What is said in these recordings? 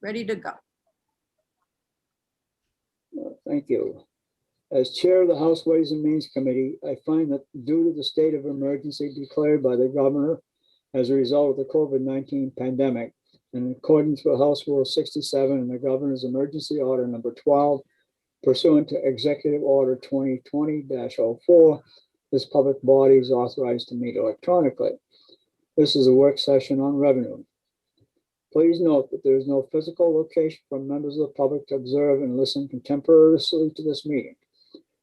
ready to go. Thank you. As chair of the House Ways and Means Committee, I find that due to the state of emergency declared by the governor as a result of the COVID-19 pandemic, and in accordance with House Rule 67 and the governor's emergency order number 12, pursuant to Executive Order 2020-04, this public body is authorized to meet electronically. This is a work session on revenue. Please note that there is no physical location for members of the public to observe and listen contemporaneously to this meeting.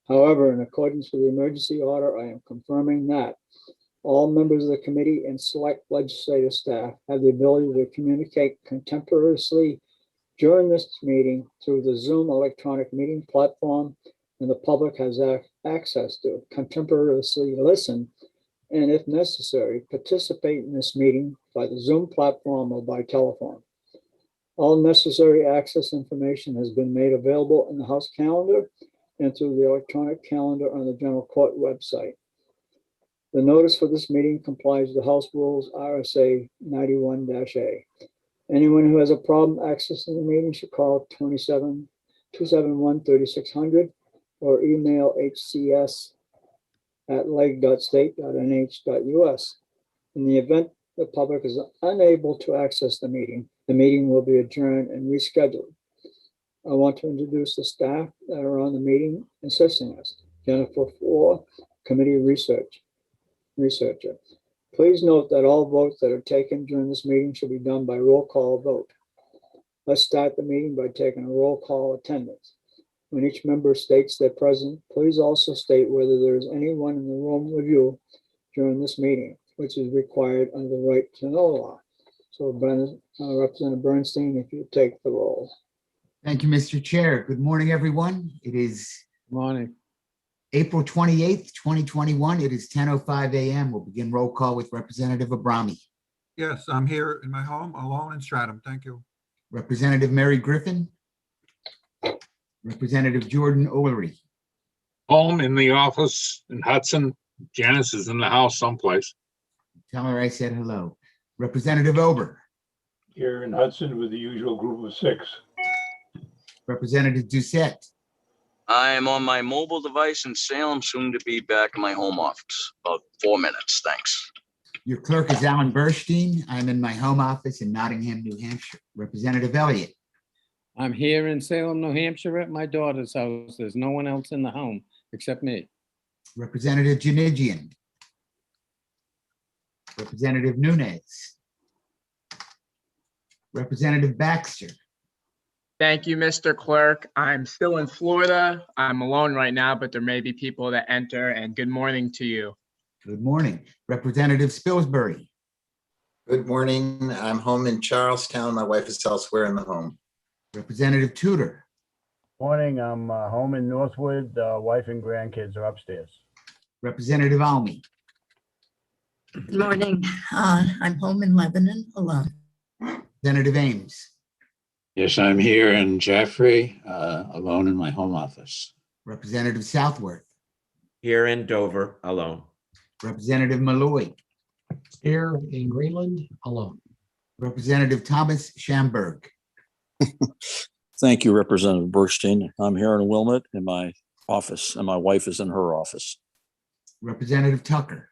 However, in accordance with the emergency order, I am confirming that all members of the committee and select legislative staff have the ability to communicate contemporaneously during this meeting through the Zoom electronic meeting platform, and the public has access to contemporaneously listen and, if necessary, participate in this meeting by the Zoom platform or by telephone. All necessary access information has been made available in the House calendar and through the electronic calendar on the General Court website. The notice for this meeting complies with the House Rules RSA 91-A. Anyone who has a problem accessing the meeting should call 271-3600 or email hcs@leg.state.nh.us. In the event the public is unable to access the meeting will be adjourned and rescheduled. I want to introduce the staff that are on the meeting assisting us. Jennifer Ford, committee researcher. Please note that all votes that are taken during this meeting should be done by roll call vote. Let's start the meeting by taking a roll call attendance. When each member states they're present, please also state whether there is anyone in the room with you during this meeting, which is required under the right to know law. So Representative Bernstein, if you take the roll. Thank you, Mr. Chair. Good morning, everyone. It is Morning. April 28th, 2021. It is 10:05 a.m. We'll begin roll call with Representative Abrami. Yes, I'm here in my home alone in Stratham. Thank you. Representative Mary Griffin. Representative Jordan O'Leary. Home in the office in Hudson. Janice is in the house someplace. Tell her I said hello. Representative Ober. Here in Hudson with the usual group of 6. Representative Doucette. I am on my mobile device in Salem, soon to be back in my home office. About 4 minutes, thanks. Your clerk is Alan Burstein. I'm in my home office in Nottingham, New Hampshire. Representative Elliott. I'm here in Salem, New Hampshire at my daughter's house. There's no one else in the home except me. Representative Janigian. Representative Nunes. Representative Baxter. Thank you, Mr. Clerk. I'm still in Florida. I'm alone right now, but there may be people that enter, and good morning to you. Good morning. Representative Spilsbury. Good morning. I'm home in Charlestown. My wife is elsewhere in the home. Representative Tudor. Morning, I'm home in Northwood. Wife and grandkids are upstairs. Representative Almy. Good morning. I'm home in Lebanon alone. Representative Ames. Yes, I'm here in Jaffrey, alone in my home office. Representative Southworth. Here in Dover, alone. Representative Malloy. Here in Greenland, alone. Representative Thomas Schamberg. Thank you, Representative Burstein. I'm here in Wilmot in my office, and my wife is in her office. Representative Tucker.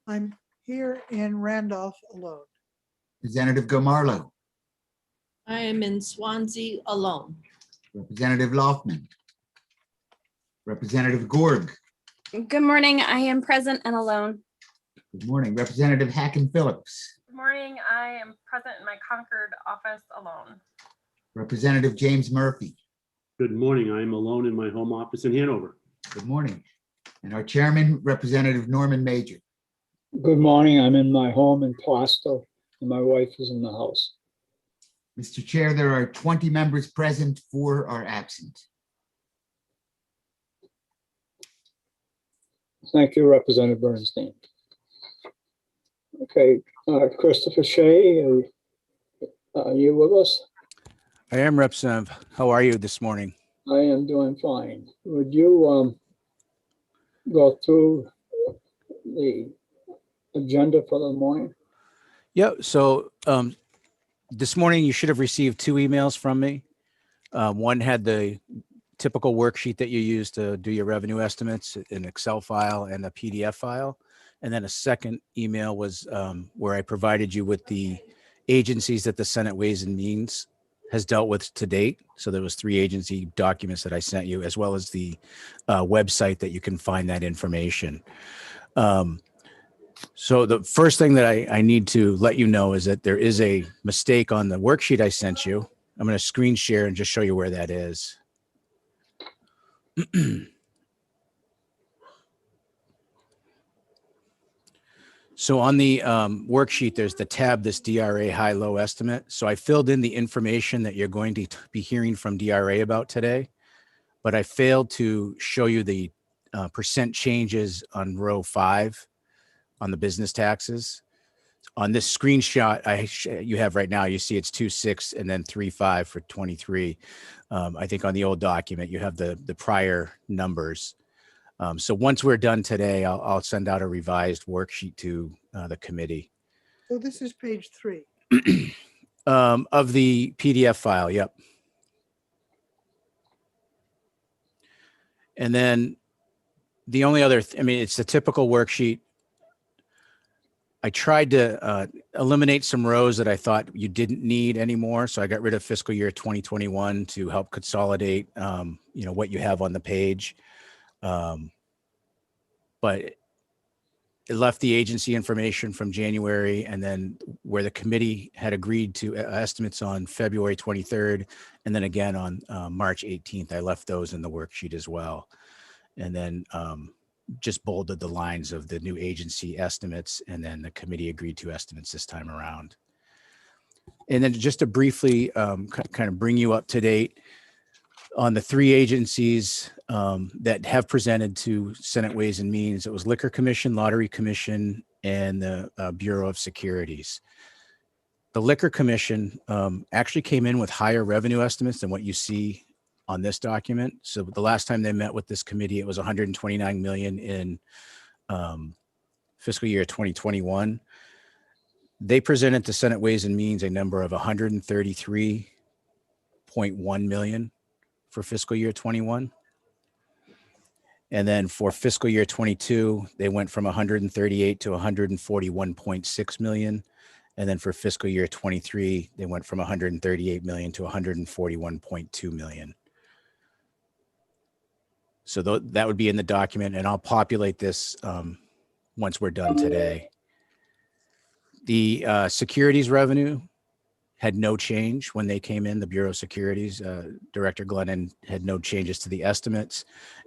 I'm here in Randolph alone. Representative Gomarlo. I am in Swansea alone. Representative Loftman. Representative Gorg. Good morning. I am present and alone. Good morning. Representative Hacken Phillips. Good morning. I am present in my Concord office alone. Representative James Murphy. Good morning. I am alone in my home office in Hanover. Good morning. And our chairman, Representative Norman Major. Good morning. I'm in my home in Plasto, and my wife is in the house. Mr. Chair, there are 20 members present, 4 are absent. Thank you, Representative Bernstein. Okay, Christopher Shea, are you with us? I am, Representative. How are you this morning? I am doing fine. Would you go through the agenda for the morning? Yeah, so This morning, you should have received 2 emails from me. One had the typical worksheet that you use to do your revenue estimates, an Excel file and a PDF file. And then a second email was where I provided you with the agencies that the Senate Ways and Means has dealt with to date. So there was 3 agency documents that I sent you, as well as the website that you can find that information. So the first thing that I need to let you know is that there is a mistake on the worksheet I sent you. I'm going to screen share and just show you where that is. So on the worksheet, there's the tab, this DRA high-low estimate. So I filled in the information that you're going to be hearing from DRA about today, but I failed to show you the percent changes on row 5 on the business taxes. On this screenshot you have right now, you see it's 2.6 and then 3.5 for 23. I think on the old document, you have the prior numbers. So once we're done today, I'll send out a revised worksheet to the committee. So this is page 3. Of the PDF file, yep. And then the only other, I mean, it's the typical worksheet. I tried to eliminate some rows that I thought you didn't need anymore. So I got rid of fiscal year 2021 to help consolidate, what you have on the page. But it left the agency information from January, and then where the committee had agreed to estimates on February 23rd, and then again on March 18th, I left those in the worksheet as well. And then just bolded the lines of the new agency estimates, and then the committee agreed to estimates this time around. And then just to briefly kind of bring you up to date on the 3 agencies that have presented to Senate Ways and Means. It was Liquor Commission, Lottery Commission, and the Bureau of Securities. The Liquor Commission actually came in with higher revenue estimates than what you see on this document. So the last time they met with this committee, it was 129 million in fiscal year 2021. They presented to Senate Ways and Means a number of 133.1 million for fiscal year 21. And then for fiscal year 22, they went from 138 to 141.6 million. And then for fiscal year 23, they went from 138 million to 141.2 million. So that would be in the document, and I'll populate this once we're done today. The securities revenue had no change when they came in. The Bureau of Securities, Director Glennon had no changes to the estimates.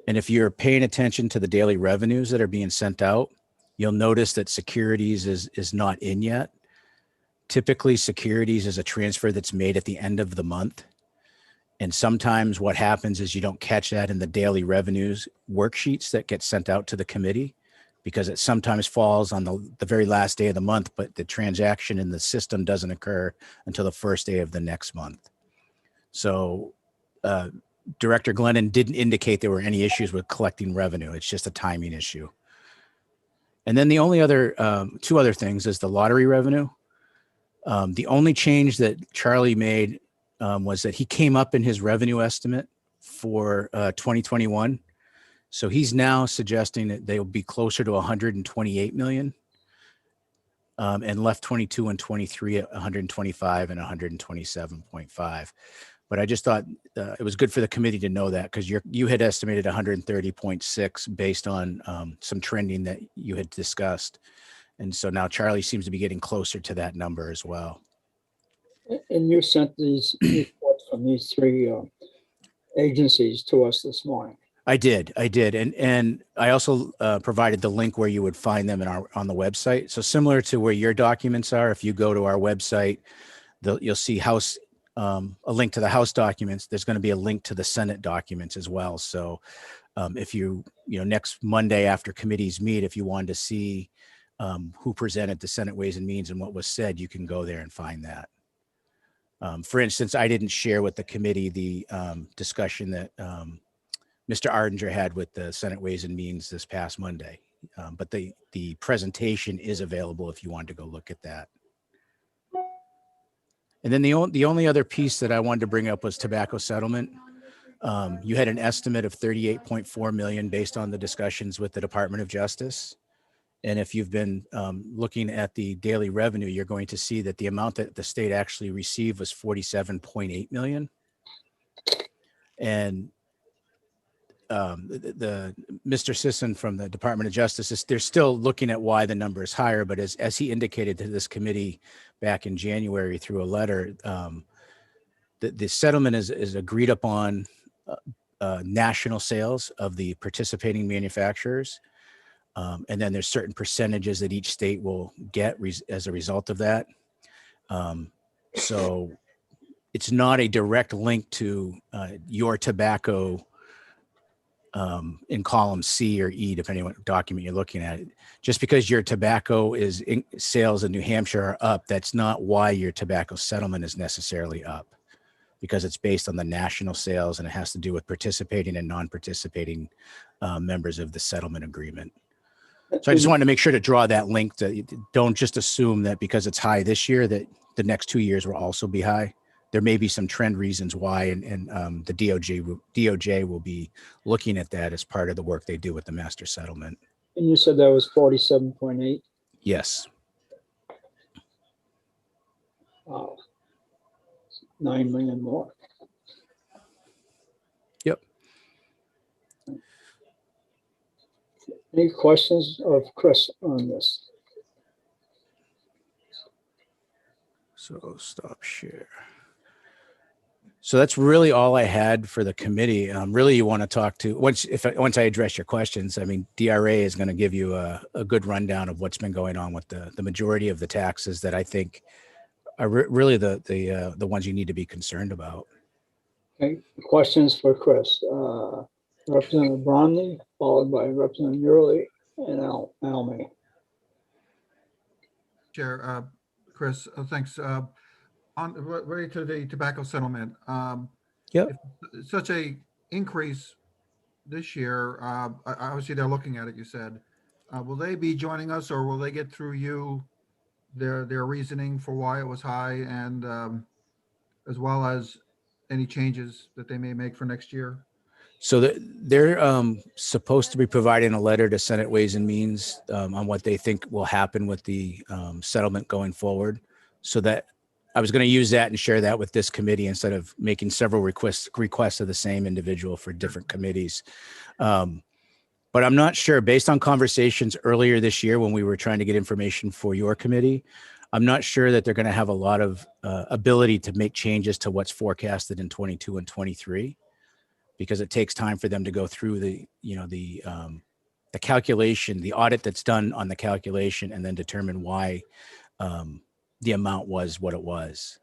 And if you're paying attention to the daily revenues that are being sent out, you'll notice that securities is not in yet. Typically, securities is a transfer that's made at the end of the month. And sometimes what happens is you don't catch that in the daily revenues worksheets that get sent out to the committee, because it sometimes falls on the very last day of the month, but the transaction in the system doesn't occur until the first day of the next month. So Director Glennon didn't indicate there were any issues with collecting revenue. It's just a timing issue. And then the only other 2 other things is the lottery revenue. The only change that Charlie made was that he came up in his revenue estimate for 2021. So he's now suggesting that they'll be closer to 128 million and left 22 and 23 at 125 and 127.5. But I just thought it was good for the committee to know that, because you had estimated 130.6 based on some trending that you had discussed. And so now Charlie seems to be getting closer to that number as well. And you sent these reports from these 3 agencies to us this morning. I did. And I also provided the link where you would find them on the website. So similar to where your documents are, if you go to our website, you'll see a link to the House documents. There's going to be a link to the Senate documents as well. So if next Monday after committees meet, if you wanted to see who presented to Senate Ways and Means and what was said, you can go there and find that. For instance, I didn't share with the committee the discussion that Mr. Ardinger had with the Senate Ways and Means this past Monday. But the presentation is available if you want to go look at that. And then the only other piece that I wanted to bring up was tobacco settlement. You had an estimate of 38.4 million based on the discussions with the Department of Justice. And if you've been looking at the daily revenue, you're going to see that the amount that the state actually received was 47.8 million. And the Mr. Sisson from the Department of Justice, they're still looking at why the number is higher, but as he indicated to this committee back in January through a letter, the settlement is agreed upon national sales of the participating manufacturers. And then there's certain percentages that each state will get as a result of that. So it's not a direct link to your tobacco in column C or E, depending on what document you're looking at. Just because your tobacco sales in New Hampshire are up, that's not why your tobacco settlement is necessarily up, because it's based on the national sales and it has to do with participating and non-participating members of the settlement agreement. So I just wanted to make sure to draw that link. Don't just assume that because it's high this year that the next 2 years will also be high. There may be some trend reasons why, and the DOJ will be looking at that as part of the work they do with the master settlement. And you said that was 47.8? Yes. Wow. 9 million more. Yep. Any questions of Chris on this? So stop share. So that's really all I had for the committee. Really, you want to talk to once I address your questions. I mean, DRA is going to give you a good rundown of what's been going on with the majority of the taxes that I think are really the ones you need to be concerned about. Okay, questions for Chris. Representative Bromley, followed by Representative Yurley and Almy. Chair, Chris, thanks. Right to the tobacco settlement. Yep. Such a increase this year, obviously they're looking at it, you said. Will they be joining us, or will they get through you their reasoning for why it was high, and as well as any changes that they may make for next year? So they're supposed to be providing a letter to Senate Ways and Means on what they think will happen with the settlement going forward. So that I was going to use that and share that with this committee instead of making several requests of the same individual for different committees. But I'm not sure, based on conversations earlier this year when we were trying to get information for your committee, I'm not sure that they're going to have a lot of ability to make changes to what's forecasted in 22 and 23, because it takes time for them to go through the calculation, the audit that's done on the calculation, and then determine why the amount was what it was,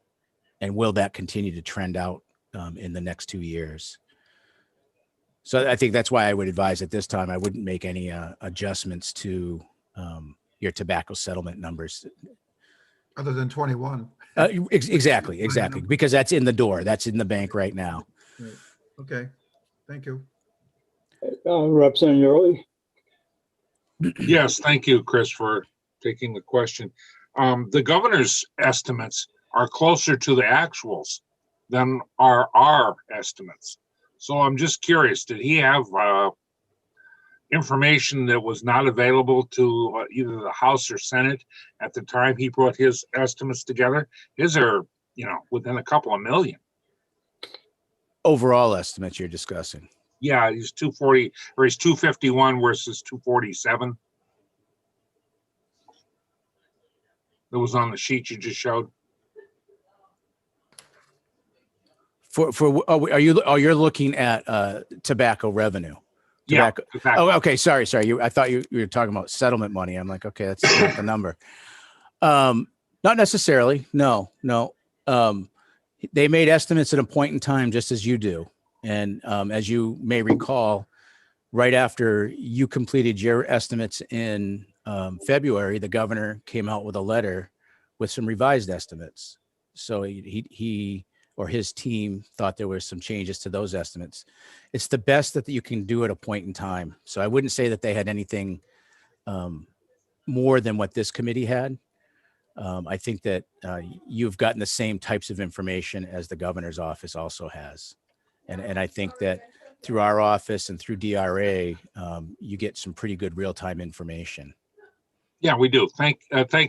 and will that continue to trend out in the next 2 years. So I think that's why I would advise at this time I wouldn't make any adjustments to your tobacco settlement numbers. Other than 21. Exactly, because that's in the door, that's in the bank right now. Right. Okay, thank you. Representative Yurley. Yes, thank you, Chris, for taking the question. The governor's estimates are closer to the actuals than are our estimates. So I'm just curious, did he have information that was not available to either the House or Senate at the time he brought his estimates together? His are, within a couple of million. Overall estimates you're discussing. Yeah, he's 240, or he's 251 versus 247. That was on the sheet you just showed. You're looking at tobacco revenue. Tobacco. Yeah, tobacco. Oh, okay. Sorry. I thought you were talking about settlement money. I'm like, okay, that's not the number. Not necessarily. No. They made estimates at a point in time, just as you do. And as you may recall, right after you completed your estimates in February, the governor came out with a letter with some revised estimates. So he or his team thought there were some changes to those estimates. It's the best that you can do at a point in time. So I wouldn't say that they had anything more than what this committee had. I think that you've gotten the same types of information as the governor's office also has. And I think that through our office and through DRA, you get some pretty good real-time information. Yeah, we do. Thank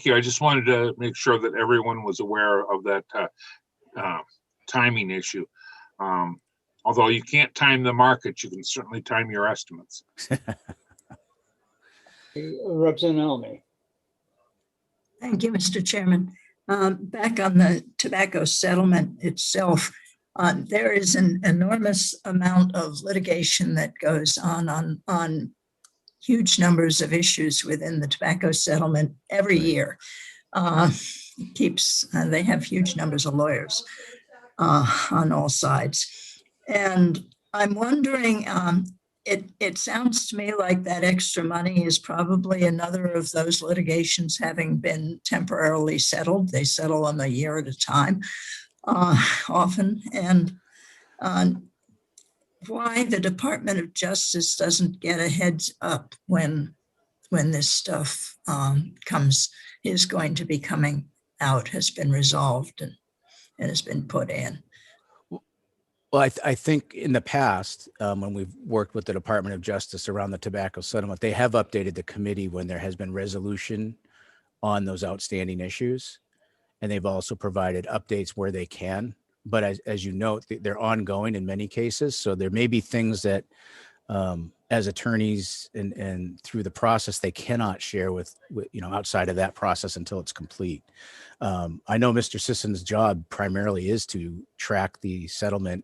you. I just wanted to make sure that everyone was aware of that timing issue. Although you can't time the market, you can certainly time your estimates. Representative Almy. Thank you, Mr. Chairman. Back on the tobacco settlement itself, there is an enormous amount of litigation that goes on huge numbers of issues within the tobacco settlement every year. They have huge numbers of lawyers on all sides. And I'm wondering, it sounds to me like that extra money is probably another of those litigations having been temporarily settled. They settle them a year at a time, often. And why the Department of Justice doesn't get a heads up when this stuff is going to be coming out, has been resolved and has been put in. Well, I think in the past, when we've worked with the Department of Justice around the tobacco settlement, they have updated the committee when there has been resolution on those outstanding issues. And they've also provided updates where they can. But as you note, they're ongoing in many cases. So there may be things that as attorneys and through the process, they cannot share with outside of that process until it's complete. I know Mr. Sisson's job primarily is to track the settlement,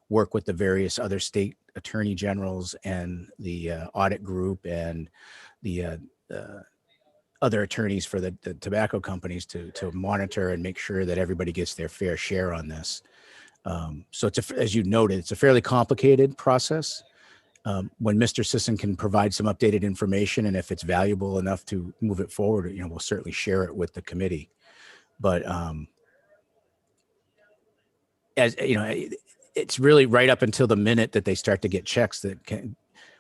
work with the various other state attorney generals and the audit group and the other attorneys for the tobacco companies to monitor and make sure that everybody gets their fair share on this. So it's as you noted, it's a fairly complicated process. When Mr. Sisson can provide some updated information, and if it's valuable enough to move it forward, we'll certainly share it with the committee. But as you know, it's really right up until the minute that they start to get checks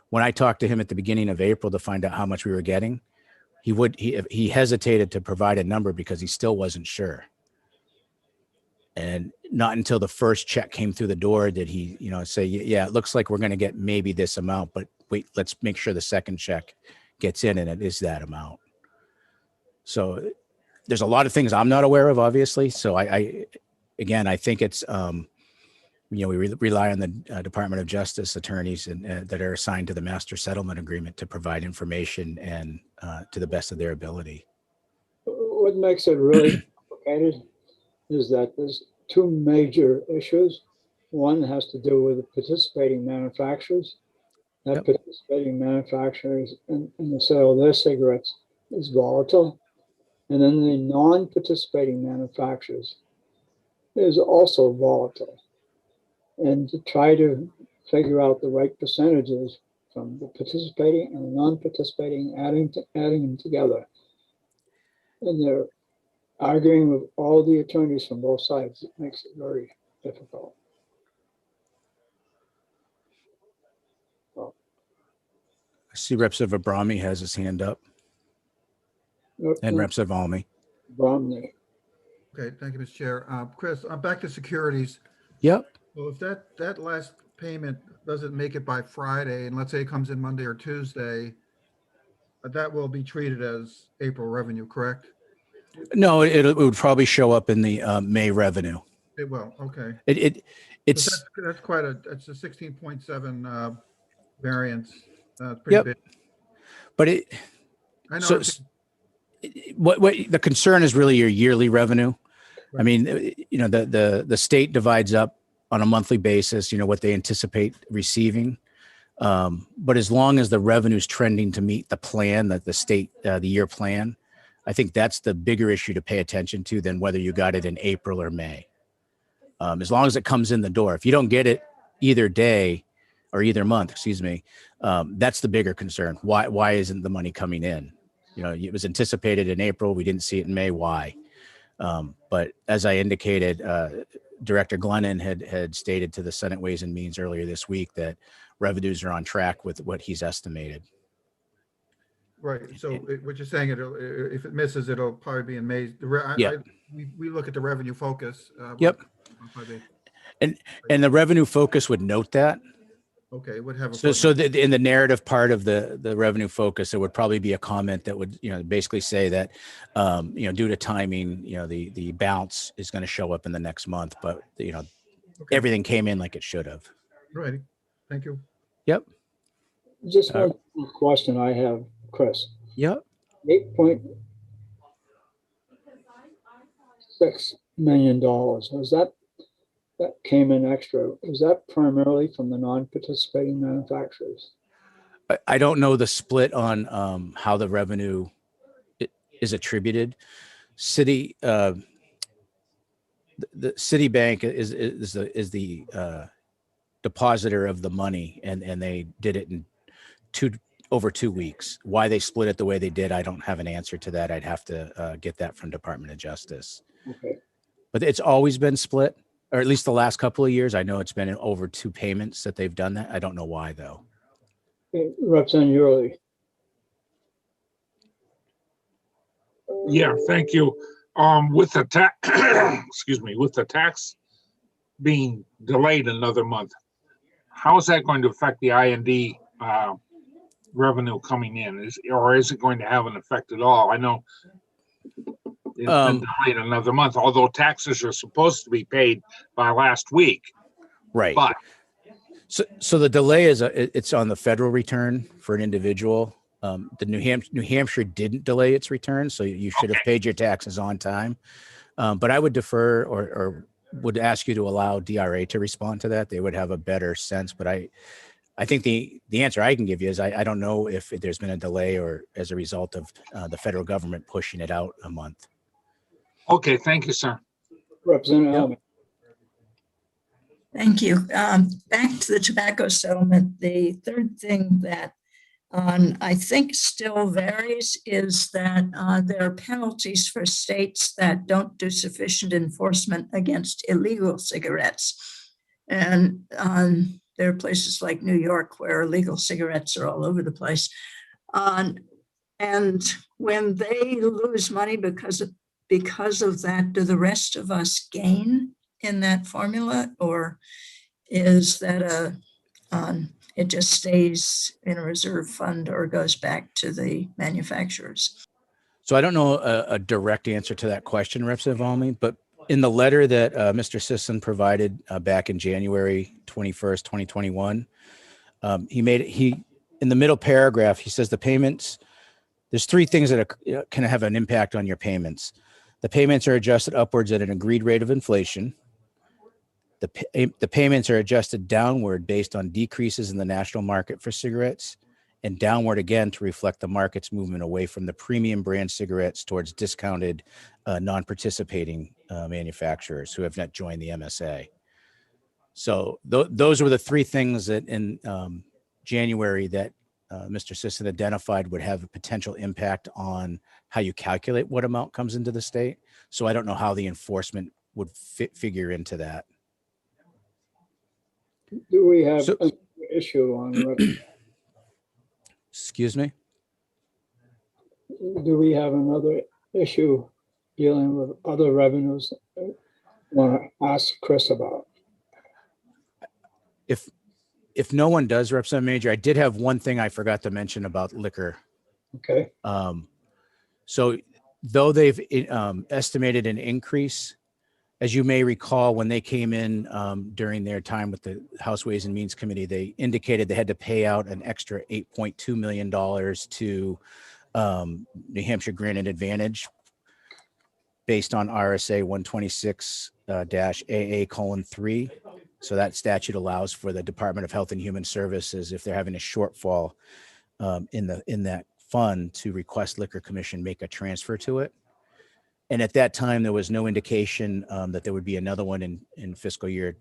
when I talked to him at the beginning of April to find out how much we were getting, he hesitated to provide a number because he still wasn't sure. And not until the first check came through the door did he, say, yeah, it looks like we're going to get maybe this amount, but wait, let's make sure the second check gets in and it is that amount. So there's a lot of things I'm not aware of, obviously. So I think it's, we rely on the Department of Justice attorneys that are assigned to the master settlement agreement to provide information and to the best of their ability. What makes it really complicated is that there's two major issues. One has to do with the participating manufacturers. That participating manufacturers in the sale of their cigarettes is volatile. And then the non-participating manufacturers is also volatile. And to try to figure out the right percentages from the participating and the non-participating, adding them together. And they're arguing with all the attorneys from both sides. It makes it very difficult. I see Representative Abrami has his hand up. And Representative Almy. Bromley. Okay, thank you, Mr. Chair. Chris, back to securities. Yep. Well, if that last payment doesn't make it by Friday, and let's say it comes in Monday or Tuesday, that will be treated as April revenue, correct? No, it would probably show up in the May revenue. It will. Okay. It's that's quite it's a 16.7 variance. Pretty big. But I know. What the concern is really your yearly revenue. Right. I mean, the state divides up on a monthly basis, what they anticipate receiving. But as long as the revenue is trending to meet the plan that the state, the year plan, I think that's the bigger issue to pay attention to than whether you got it in April or May. As long as it comes in the door. If you don't get it either day or either month, that's the bigger concern. Why isn't the money coming in? It was anticipated in April. We didn't see it in May. Why? But as I indicated, Director Glennon had stated to the Senate Ways and Means earlier this week that revenues are on track with what he's estimated. Right, so what you're saying, if it misses, it'll probably be in May. Yeah. We look at the revenue focus. Yep. On 5/8. And the revenue focus would note that. Okay, it would have a So footnote. in the narrative part of the revenue focus, there would probably be a comment that would, basically say that, due to timing, the bounce is going to show up in the next month, but Okay. everything came in like it should have. Righty, thank you. Yep. Just one question I have, Chris. Yep. $8.6 million. Was that came in extra? Was that primarily from the non-participating manufacturers? I don't know the split on how the revenue is attributed. The Citibank is the depositor of the money, and they did it in over 2 weeks. Why they split it the way they did, I don't have an answer to that. I'd have to get that from Department of Justice. Okay. But it's always been split, or at least the last couple of years. I know it's been in over 2 payments that they've done that. I don't know why though. Representative Yurley. Yeah, thank you. With the tax, excuse me, with the tax being delayed another month, how is that going to affect the I&D revenue coming in? Or is it going to have an effect at all? I know it's been delayed another month, although taxes are supposed to be paid by last week. Right. But so the delay it's on the federal return for an individual. The New Hampshire didn't delay its return, so you should have paid your taxes on time. But I would defer or would ask you to allow DRA to respond to that. They would have a better sense. But I think the answer I can give you is I don't know if there's been a delay or as a result of the federal government pushing it out a month. Okay, thank you, sir. Representative Elman. Thank you. Back to the tobacco settlement. The third thing that I think still varies is that there are penalties for states that don't do sufficient enforcement against illegal cigarettes. And there are places like New York where illegal cigarettes are all over the place. And when they lose money because of that, do the rest of us gain in that formula, or is that it just stays in a reserve fund or goes back to the manufacturers? So I don't know a direct answer to that question, Representative Almy, but in the letter that Mr. Sisson provided back in January 21st, 2021, he in the middle paragraph, he says the payments, there's 3 things that can have an impact on your payments. The payments are adjusted upwards at an agreed rate of inflation. The payments are adjusted downward based on decreases in the national market for cigarettes, and downward again to reflect the market's movement away from the premium brand cigarettes towards discounted non-participating manufacturers who have not joined the MSA. So those were the 3 things that in January that Mr. Sisson identified would have a potential impact on how you calculate what amount comes into the state. So I don't know how the enforcement would figure into that. Do we have an issue on? Excuse me? Do we have another issue dealing with other revenues that I want to ask Chris about? If no one does, Representative Major, I did have one thing I forgot to mention about liquor. Okay. So though they've estimated an increase, as you may recall, when they came in during their time with the House Ways and Means Committee, they indicated they had to pay out an extra $8.2 million to New Hampshire Granted Advantage based on RSA 126-AA:3. So that statute allows for the Department of Health and Human Services, if they're having a shortfall in that fund, to request Liquor Commission make a transfer to it. And at that time, there was no indication that there would be another one in fiscal year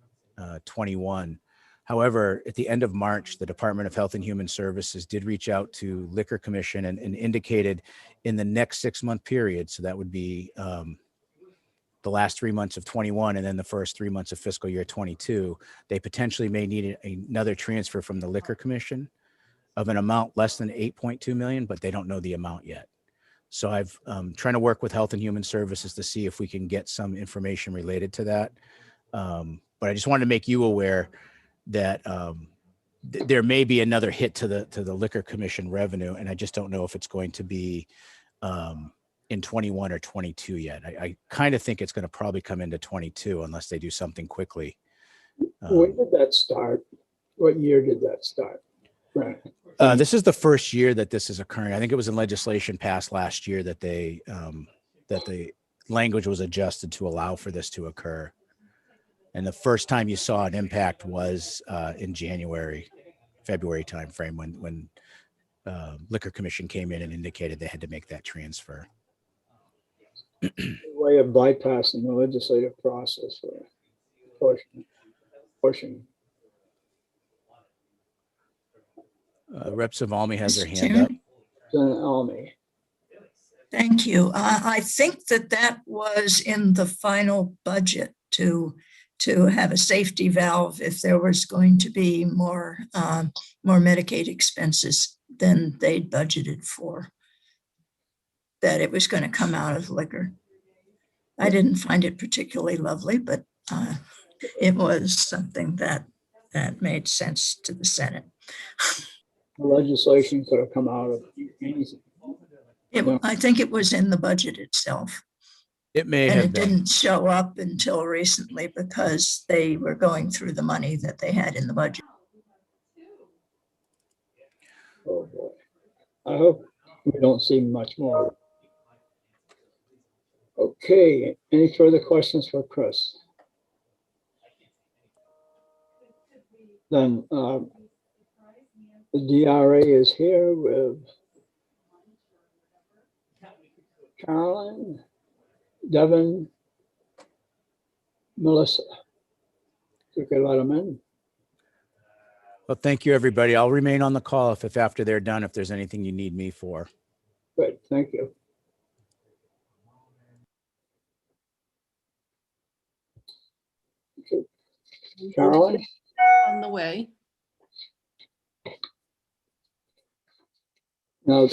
21. However, at the end of March, the Department of Health and Human Services did reach out to Liquor Commission and indicated in the next 6-month period, so that would be the last 3 months of 21 and then the first 3 months of fiscal year 22, they potentially may need another transfer from the Liquor Commission. of an amount less than 8.2 million, but they don't know the amount yet. So I've trying to work with Health and Human Services to see if we can get some information related to that. But I just wanted to make you aware that there may be another hit to the Liquor Commission revenue, and I just don't know if it's going to be in 21 or 22 yet. I kind of think it's going to probably come into 22 unless they do something quickly. When did that start? What year did that start? Right. This is the first year that this is occurring. I think it was in legislation passed last year that they that the language was adjusted to allow for this to occur. And the first time you saw an impact was in January, February timeframe when Liquor Commission came in and indicated they had to make that transfer. Way of bypassing the legislative process for portion. Rep. Savalmi has her hand up. Almy. Thank you. I think that was in the final budget to have a safety valve if there was going to be more Medicaid expenses than they'd budgeted for, that it was going to come out of liquor. I didn't find it particularly lovely, but it was something that made sense to the Senate. The legislation could have come out of anything. I think it was in the budget itself. It may and have it been. didn't show up until recently because they were going through the money that they had in the budget. Oh boy. I hope we don't see much more. Okay, any further questions for Chris? Then the DRA is here with Carolyn, Devin, Melissa. You can let them in. Well, thank you, everybody. I'll remain on the call if after they're done, if there's anything you need me for. Good, thank you. Okay. Carolyn? On the way. Now,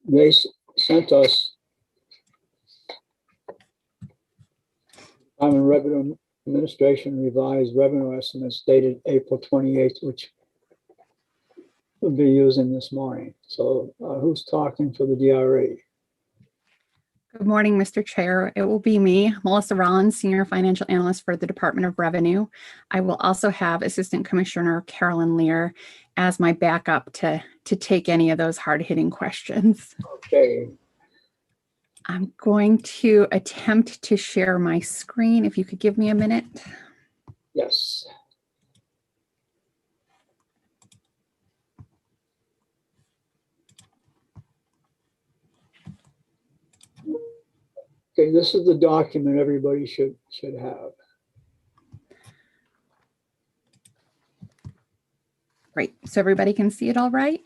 they sent us Department of Revenue Administration revised revenue estimates dated April 28th, which we'll be using this morning. So who's talking for the DRA? Good morning, Mr. Chair. It will be me, Melissa Rollins, Senior Financial Analyst for the Department of Revenue. I will also have Assistant Commissioner Carolyn Lear as my backup to take any of those hard-hitting questions. Okay. I'm going to attempt to share my screen. If you could give me a minute. Yes. Okay, this is the document everybody should have. Great. So everybody can see it all right?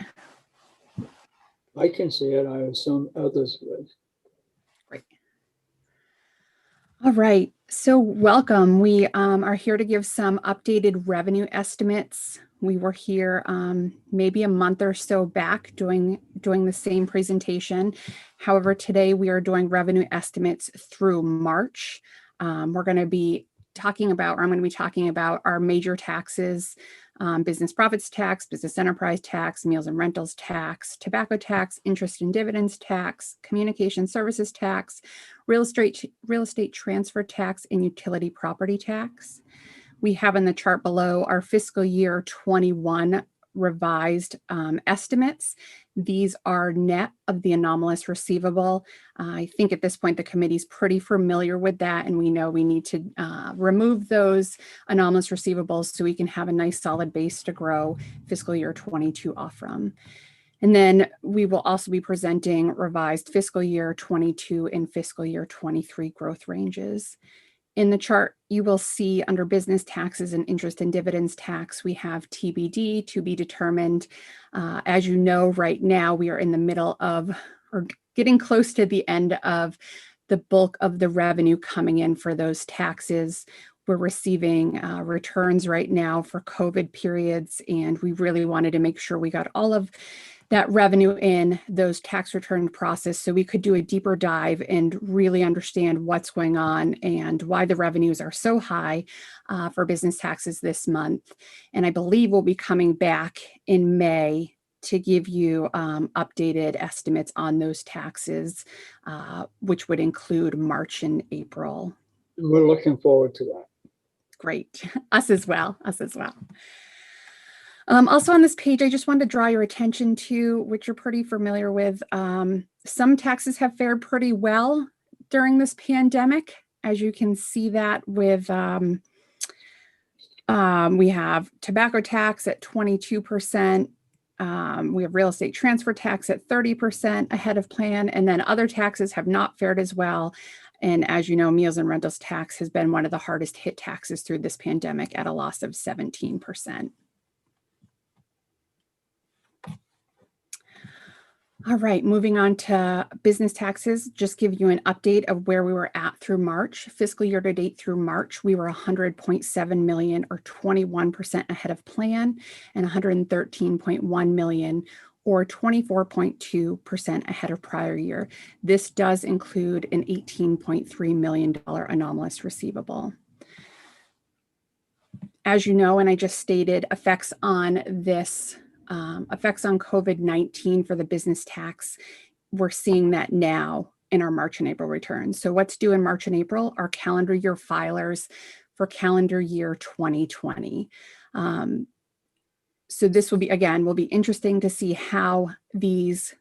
I can see it. I assume others would. Great. All right. So welcome. We are here to give some updated revenue estimates. We were here maybe a month or so back doing the same presentation. However, today we are doing revenue estimates through March. We're going to be talking about, or I'm going to be talking about our major taxes, business profits tax, business enterprise tax, meals and rentals tax, tobacco tax, interest and dividends tax, communication services tax, real estate transfer tax, and utility property tax. We have in the chart below our fiscal year 21 revised estimates. These are net of the anomalous receivable. I think at this point the committee's pretty familiar with that, and we know we need to remove those anomalous receivables so we can have a nice solid base to grow fiscal year 22 off from. And then we will also be presenting revised fiscal year 22 and fiscal year 23 growth ranges. In the chart, you will see under business taxes and interest and dividends tax, we have TBD, to be determined. As you know, right now, we are in the middle of, or getting close to the end of the bulk of the revenue coming in for those taxes. we're receiving returns right now for COVID periods, and we really wanted to make sure we got all of that revenue in those tax return process so we could do a deeper dive and really understand what's going on and why the revenues are so high for business taxes this month. And I believe we'll be coming back in May to give you updated estimates on those taxes, which would include March and April. We're looking forward to that. Great. Us as well. Us as well. Also on this page, I just wanted to draw your attention to, which you're pretty familiar with. Some taxes have fared pretty well during this pandemic. As you can see that with, we have tobacco tax at 22%. We have real estate transfer tax at 30% ahead of plan. And then other taxes have not fared as well. And as you know, meals and rentals tax has been one of the hardest hit taxes through this pandemic at a loss of 17%. All right, moving on to business taxes, just give you an update of where we were at through March. Fiscal year to date through March, we were 100.7 million or 21% ahead of plan, and 113.1 million or 24.2% ahead of prior year. This does include an $18.3 million anomalous receivable. As you know, and I just stated, effects on COVID-19 for the business tax, we're seeing that now in our March and April returns. So what's due in March and April are calendar year filers for calendar year 2020. So this will be interesting to see how these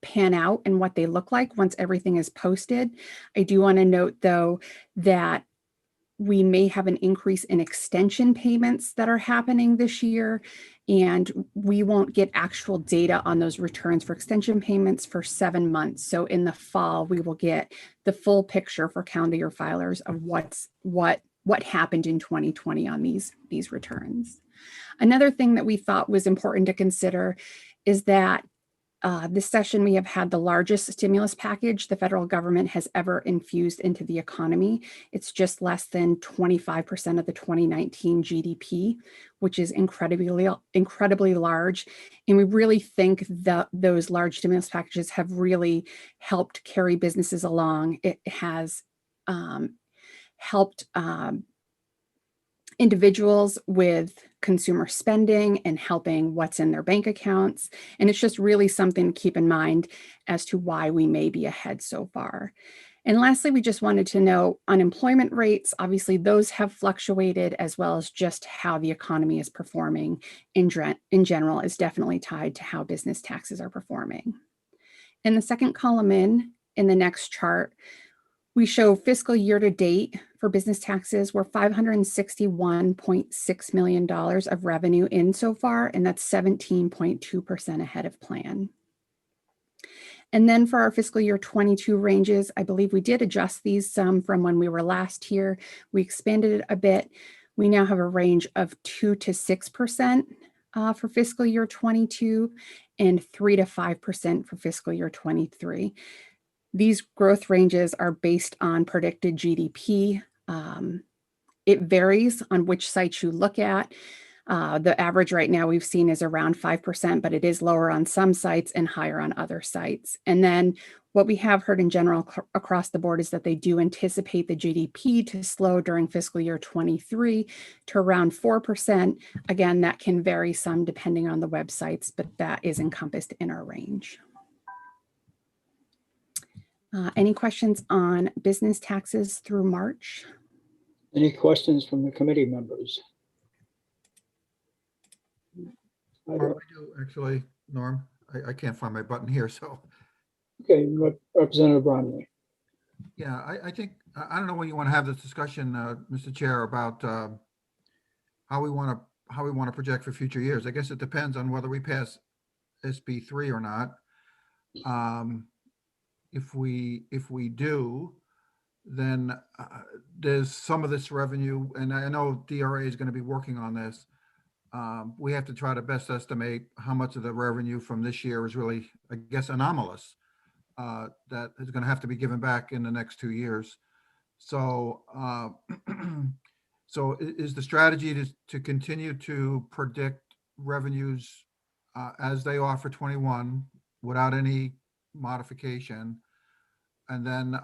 pan out and what they look like once everything is posted. I do want to note though that we may have an increase in extension payments that are happening this year, and we won't get actual data on those returns for extension payments for 7 months. So in the fall, we will get the full picture for calendar year filers of what happened in 2020 on these returns. Another thing that we thought was important to consider is that this session, we have had the largest stimulus package the federal government has ever infused into the economy. It's just less than 25% of the 2019 GDP, which is incredibly large. And we really think that those large stimulus packages have really helped carry businesses along. It has helped individuals with consumer spending and helping what's in their bank accounts. And it's just really something to keep in mind as to why we may be ahead so far. And lastly, we just wanted to know unemployment rates. Obviously, those have fluctuated, as well as just how the economy is performing in general is definitely tied to how business taxes are performing. In the second column in the next chart, we show fiscal year to date for business taxes. We're $561.6 million of revenue in so far, and that's 17.2% ahead of plan. And then for our fiscal year 22 ranges, I believe we did adjust these some from when we were last here. We expanded it a bit. We now have a range of 2 to 6% for fiscal year 22 and 3 to 5% for fiscal year 23. These growth ranges are based on predicted GDP. It varies on which sites you look at. The average right now we've seen is around 5%, but it is lower on some sites and higher on other sites. And then what we have heard in general across the board is that they do anticipate the GDP to slow during fiscal year 23 to around 4%. Again, that can vary some depending on the websites, but that is encompassed in our range. Any questions on business taxes through March? Any questions from the committee members? I do, actually, Norm. I can't find my button here, so. Okay, Representative Bromley. Yeah, I think, I don't know when you want to have this discussion, Mr. Chair, about how we want to project for future years. I guess it depends on whether we pass SB 3 or not. If we do, then there's some of this revenue, and I know DRA is going to be working on this. We have to try to best estimate how much of the revenue from this year is really, I guess, anomalous, that is going to have to be given back in the next 2 years. So So is the strategy to continue to predict revenues as they are for 21 without any modification? And then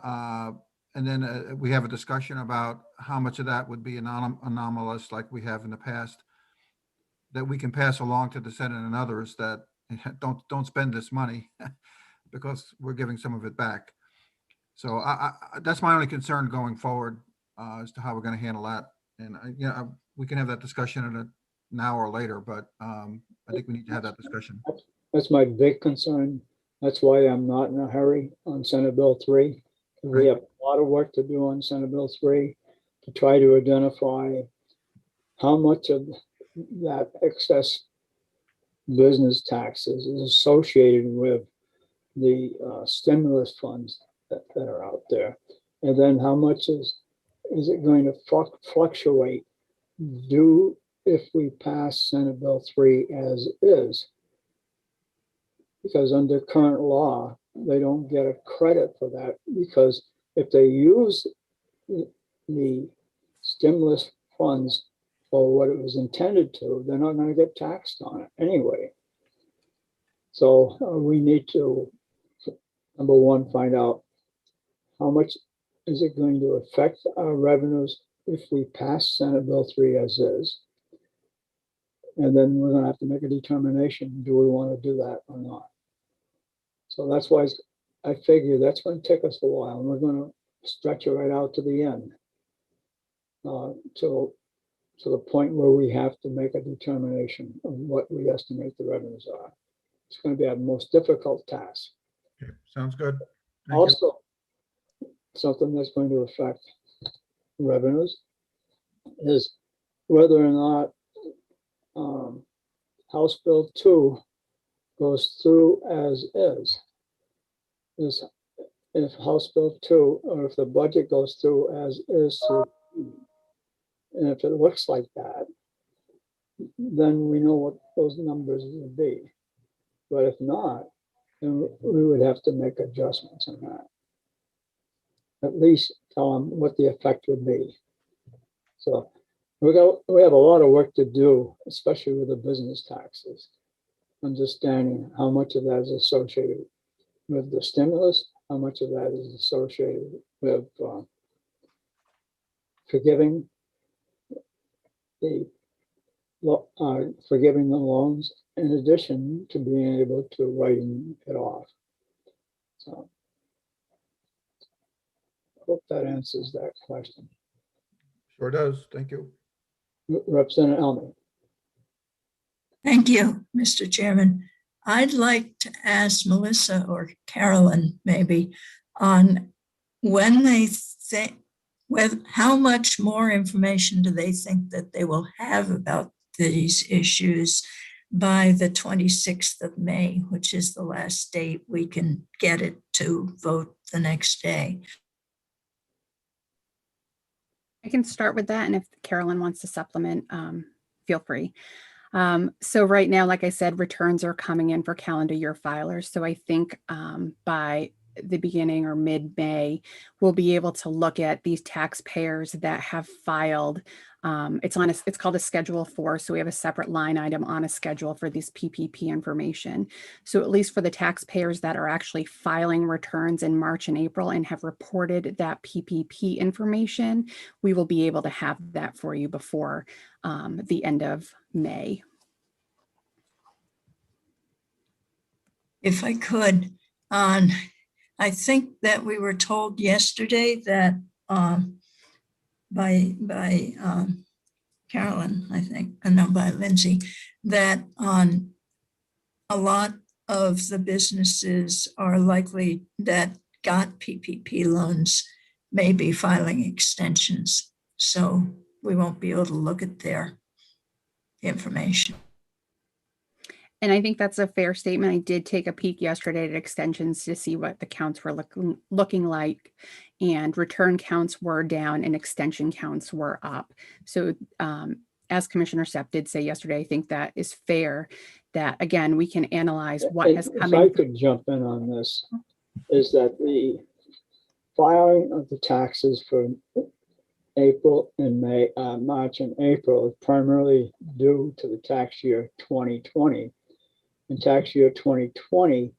we have a discussion about how much of that would be anomalous, like we have in the past, that we can pass along to the Senate and others that don't spend this money because we're giving some of it back. So that's my only concern going forward as to how we're going to handle that. And we can have that discussion now or later, but I think we need to have that discussion. That's my big concern. That's why I'm not in a hurry on Senate Bill 3. We have a lot of work to do on Senate Bill 3 to try to identify how much of that excess business taxes is associated with the stimulus funds that are out there. And then how much is it going to fluctuate if we pass Senate Bill 3 as is? Because under current law, they don't get a credit for that, because if they use the stimulus funds for what it was intended to, they're not going to get taxed on it anyway. So we need to, number one, find out how much is it going to affect our revenues if we pass Senate Bill 3 as is. And then we're going to have to make a determination, do we want to do that or not? So that's why I figure that's going to take us a while, and we're going to stretch it right out to the end, to the point where we have to make a determination of what we estimate the revenues are. It's going to be our most difficult task. Okay, sounds good. Thank also, something that's going to affect revenues is whether or not House Bill 2 goes through as is. If House Bill 2, or if the budget goes through as is, and if it looks like that, then we know what those numbers would be. But if not, then we would have to make adjustments on that. At least tell them what the effect would be. So we have a lot of work to do, especially with the business taxes. Understanding how much of that is associated with the stimulus, how much of that is associated with forgiving the loans, in addition to being able to writing it off. So I hope that answers that question. Sure does. Thank you. Representative Elmer. Thank you, Mr. Chairman. I'd like to ask Melissa or Carolyn maybe on when they think, how much more information do they think that they will have about these issues by the 26th of May, which is the last date we can get it to vote the next day? I can start with that, and if Carolyn wants to supplement, feel free. So right now, like I said, returns are coming in for calendar year filers. So I think by the beginning or mid-May, we'll be able to look at these taxpayers that have filed. It's called a Schedule 4. So we have a separate line item on a schedule for this PPP information. So at least for the taxpayers that are actually filing returns in March and April and have reported that PPP information, we will be able to have that for you before the end of May. If I could, I think that we were told yesterday that by Carolyn, I think, no, by Lindsay, that a lot of the businesses are likely that got PPP loans may be filing extensions. So we won't be able to look at their information. And I think that's a fair statement. I did take a peek yesterday at extensions to see what the counts were looking like, and return counts were down and extension counts were up. So as Commissioner Sepp did say yesterday, I think that is fair, that again, we can analyze what has come in. If I could jump in on this, is that the filing of the taxes for April and May, March and April is primarily due to the tax year 2020. And tax year 2020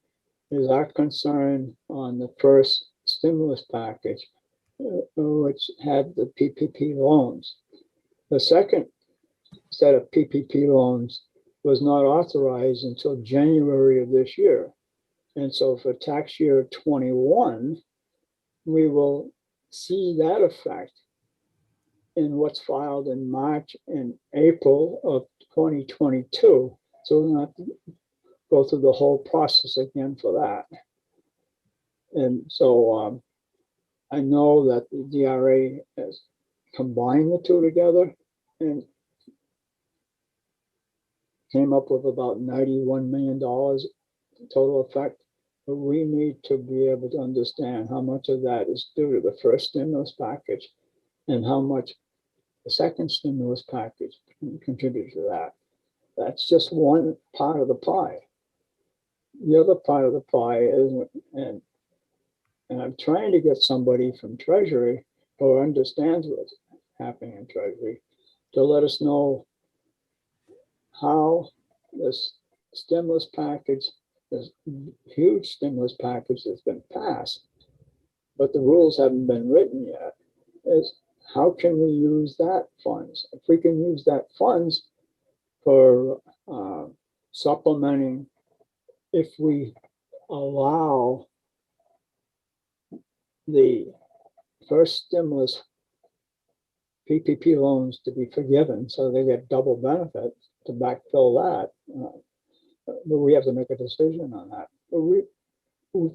is our concern on the first stimulus package, which had the PPP loans. The second set of PPP loans was not authorized until January of this year. And so for tax year 21, we will see that effect in what's filed in March and April of 2022. So we'll have to go through the whole process again for that. And so I know that the DRA has combined the two together and came up with about $91 million total effect. But we need to be able to understand how much of that is due to the first stimulus package and how much the second stimulus package contributed to that. That's just one part of the pie. The other part of the pie is, and I'm trying to get somebody from Treasury who understands what's happening in Treasury to let us know how this stimulus package, this huge stimulus package that's been passed, but the rules haven't been written yet, is how can we use that funds? If we can use that funds for supplementing, if we allow the first stimulus PPP loans to be forgiven, so they get double benefit to backfill that. But we have to make a decision on that. But we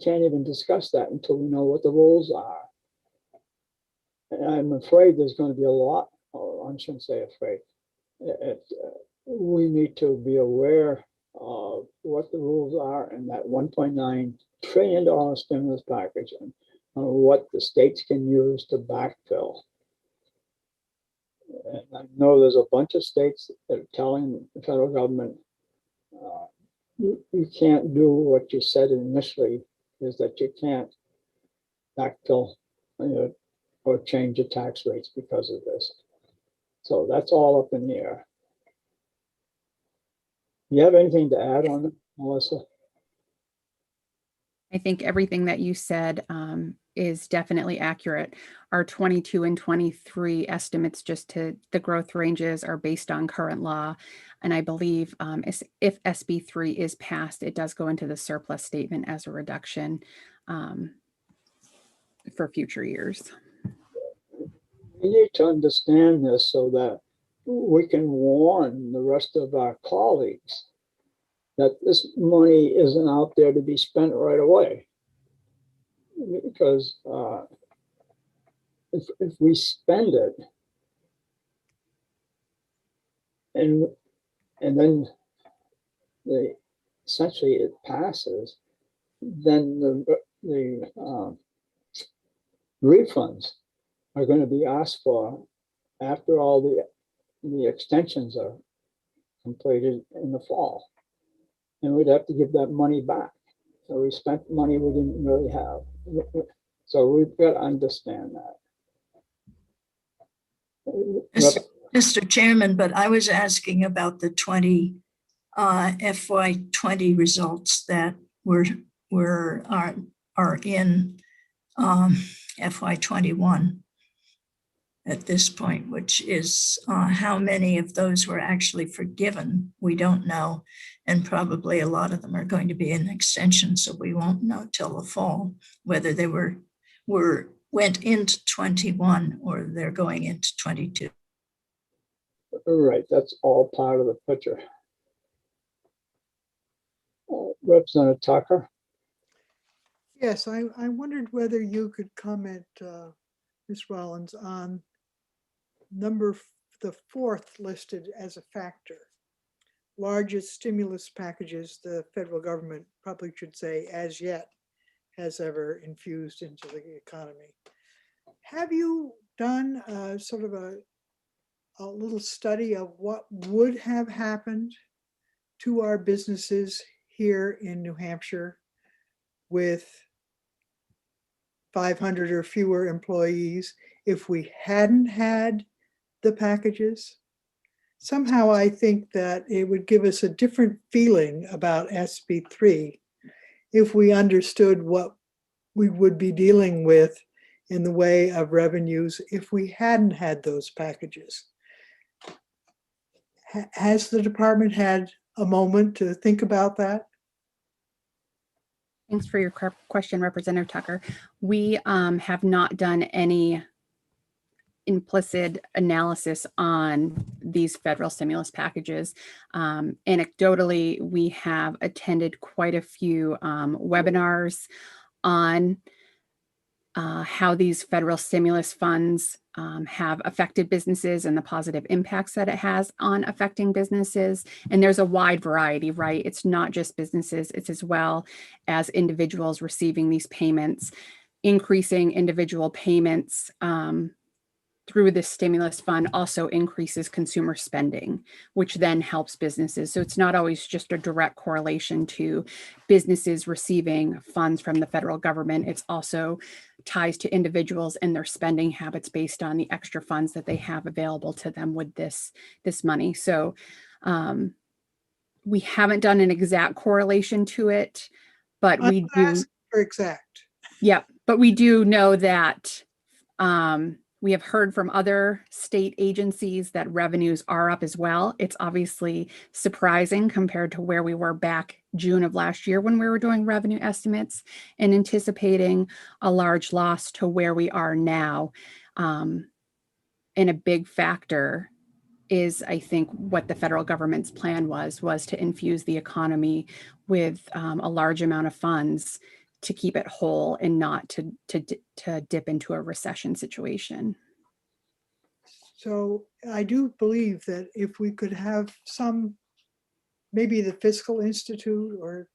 can't even discuss that until we know what the rules are. And I'm afraid there's going to be a lot, or I shouldn't say afraid. We need to be aware of what the rules are in that $1.9 trillion stimulus package and what the states can use to backfill. And I know there's a bunch of states that are telling the federal government, you can't do what you said initially, is that you can't backfill or change the tax rates because of this. So that's all up in the air. You have anything to add on it, Melissa? I think everything that you said is definitely accurate. Our 22 and 23 estimates just to the growth ranges are based on current law. And I believe if SB 3 is passed, it does go into the surplus statement as a reduction for future years. We need to understand this so that we can warn the rest of our colleagues that this money isn't out there to be spent right away. Because if we spend it and then essentially it passes, then the refunds are going to be asked for after all the extensions are completed in the fall. And we'd have to give that money back. So we spent money we didn't really have. So we've got to understand that. Mr. Chairman, but I was asking about the FY20 results that are in FY21 at this point, which is how many of those were actually forgiven. We don't know, and probably a lot of them are going to be an extension, so we won't know till the fall whether they went into 21 or they're going into 22. Right, that's all part of the picture. Representative Tucker. Yes, I wondered whether you could comment, Ms. Rollins, on the fourth listed as a factor. Largest stimulus packages the federal government, probably should say as yet, has ever infused into the economy. Have you done sort of a little study of what would have happened to our businesses here in New Hampshire with 500 or fewer employees if we hadn't had the packages? Somehow I think that it would give us a different feeling about SB3 if we understood what we would be dealing with in the way of revenues if we hadn't had those packages. Has the department had a moment to think about that? Thanks for your question, Representative Tucker. We have not done any implicit analysis on these federal stimulus packages. Anecdotally, we have attended quite a few webinars on how these federal stimulus funds have affected businesses and the positive impacts that it has on affecting businesses. And there's a wide variety, right? It's not just businesses, it's as well as individuals receiving these payments. Increasing individual payments through the stimulus fund also increases consumer spending, which then helps businesses. So it's not always just a direct correlation to businesses receiving funds from the federal government. It's also ties to individuals and their spending habits based on the extra funds that they have available to them with this money. So we haven't done an exact correlation to it, but we do. For exact. Yeah, but we do know that we have heard from other state agencies that revenues are up as well. It's obviously surprising compared to where we were back June of last year when we were doing revenue estimates and anticipating a large loss to where we are now. And a big factor is, I think, what the federal government's plan was to infuse the economy with a large amount of funds to keep it whole and not to dip into a recession situation. So I do believe that if we could have maybe the Fiscal Institute or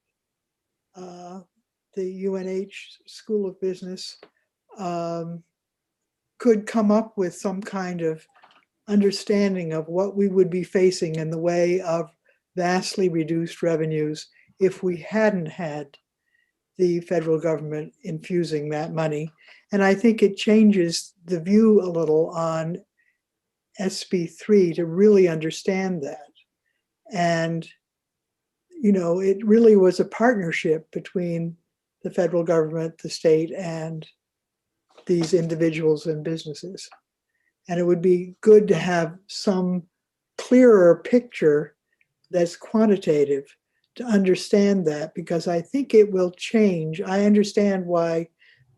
the UNH School of Business could come up with some kind of understanding of what we would be facing in the way of vastly reduced revenues if we hadn't had the federal government infusing that money. And I think it changes the view a little on SB3 to really understand that. And, you know, it really was a partnership between the federal government, the state, and these individuals and businesses. And it would be good to have some clearer picture that's quantitative to understand that, because I think it will change. I understand why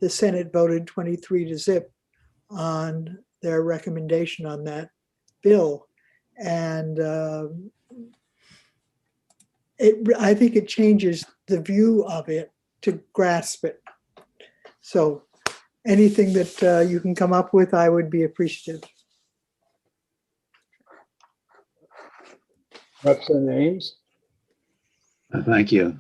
the Senate voted 23-0 on their recommendation on that bill. And I think it changes the view of it to grasp it. So anything that you can come up with, I would be appreciative. Representative Ames? Thank you.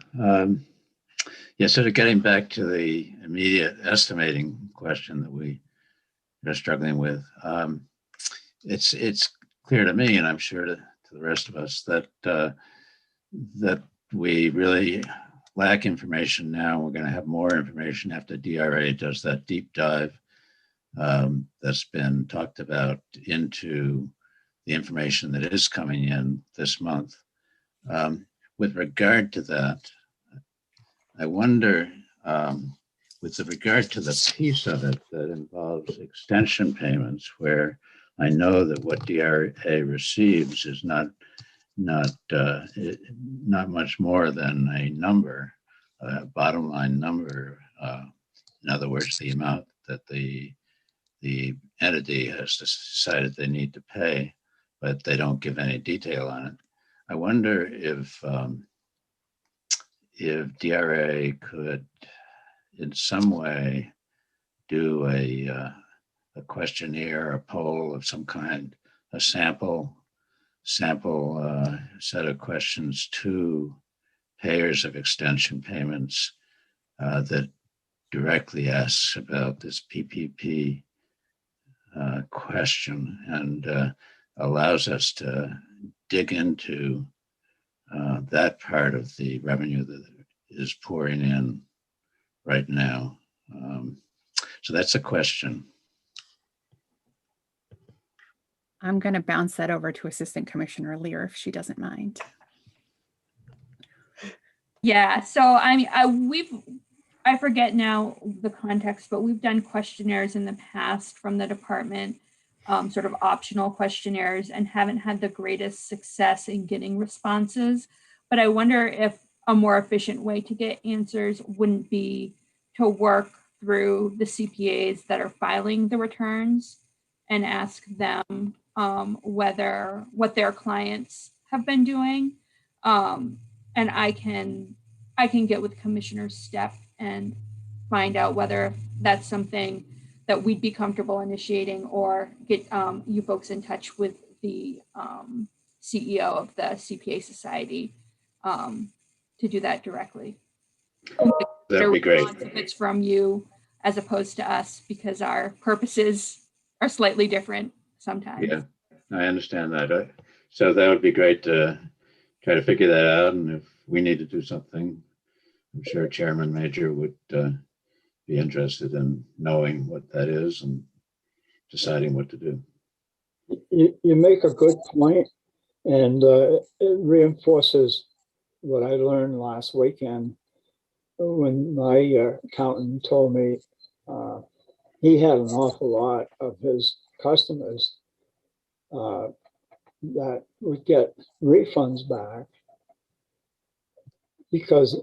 Yeah, sort of getting back to the immediate estimating question that we are struggling with. It's clear to me, and I'm sure to the rest of us, that that we really lack information now. We're going to have more information after DRA does that deep dive that's been talked about into the information that is coming in this month. With regard to that, I wonder, with regard to the piece of it that involves extension payments, where I know that what DRA receives is not much more than a number, a bottom line number. In other words, the amount that the entity has decided they need to pay, but they don't give any detail on it. I wonder if DRA could, in some way, do a questionnaire, a poll of some kind, a sample set of questions to payers of extension payments that directly asks about this PPP question and allows us to dig into that part of the revenue that is pouring in right now. So that's a question. I'm going to bounce that over to Assistant Commissioner Lear if she doesn't mind. Yeah, so I forget now the context, but we've done questionnaires in the past from the department, sort of optional questionnaires, and haven't had the greatest success in getting responses. But I wonder if a more efficient way to get answers wouldn't be to work through the CPAs that are filing the returns and ask them what their clients have been doing. And I can get with Commissioner Stepp and find out whether that's something that we'd be comfortable initiating, or get you folks in touch with the CEO of the CPA Society to do that directly. That'd be great. If it's from you as opposed to us, because our purposes are slightly different sometimes. Yeah, I understand that. So that would be great to try to figure that out. And if we need to do something, I'm sure Chairman Major would be interested in knowing what that is and deciding what to do. You make a good point, and it reinforces what I learned last weekend when my accountant told me he had an awful lot of his customers that would get refunds back because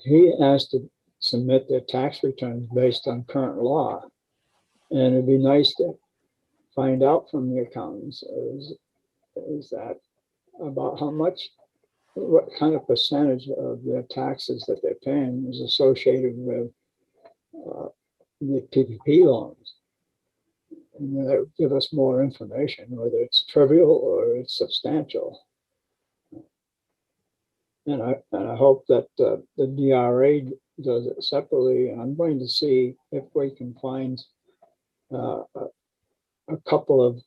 he asked to submit their tax returns based on current law. And it'd be nice to find out from the accountants is that about how much, what kind of percentage of their taxes that they're paying is associated with the PPP loans. And that would give us more information, whether it's trivial or it's substantial. And I hope that the DRA does it separately. And I'm going to see if we can find a couple of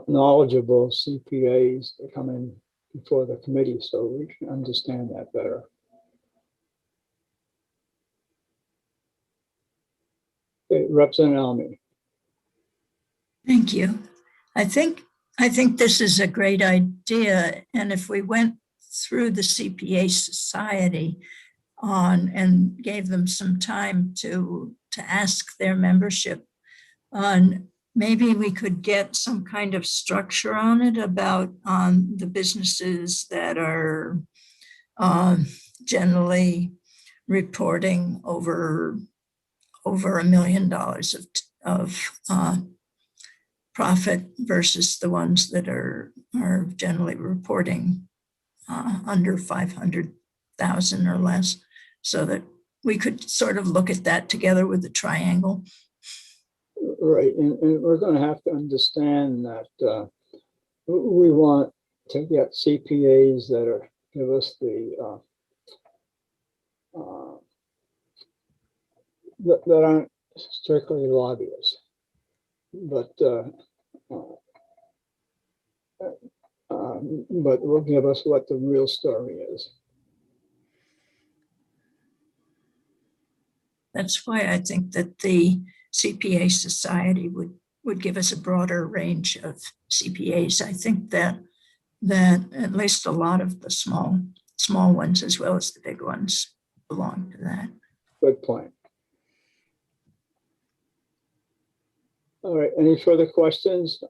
knowledgeable CPAs to come in before the committee so we can understand that better. Okay, Representative Almy. Thank you. I think this is a great idea. And if we went through the CPA Society and gave them some time to ask their membership on, maybe we could get some kind of structure on it about the businesses that are generally reporting over $1 million of profit versus the ones that are generally reporting under 500,000 or less, so that we could sort of look at that together with the triangle. Right, and we're going to have to understand that we want to get CPAs that give us the that aren't strictly lobbyists, but will give us what the real story is. That's why I think that the CPA Society would give us a broader range of CPAs. I think that at least a lot of the small ones as well as the big ones belong to that. Good point. All right, any further questions?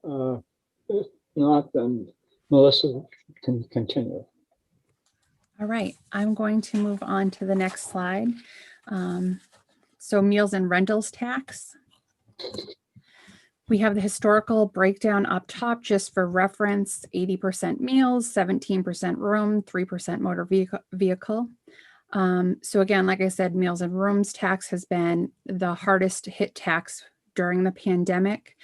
If not, then Melissa can continue. All right, I'm going to move on to the next slide. So meals and rentals tax. We have the historical breakdown up top just for reference: 80% meals, 17% room, 3% motor vehicle. So again, like I said, meals and rooms tax has been the hardest hit tax during the pandemic.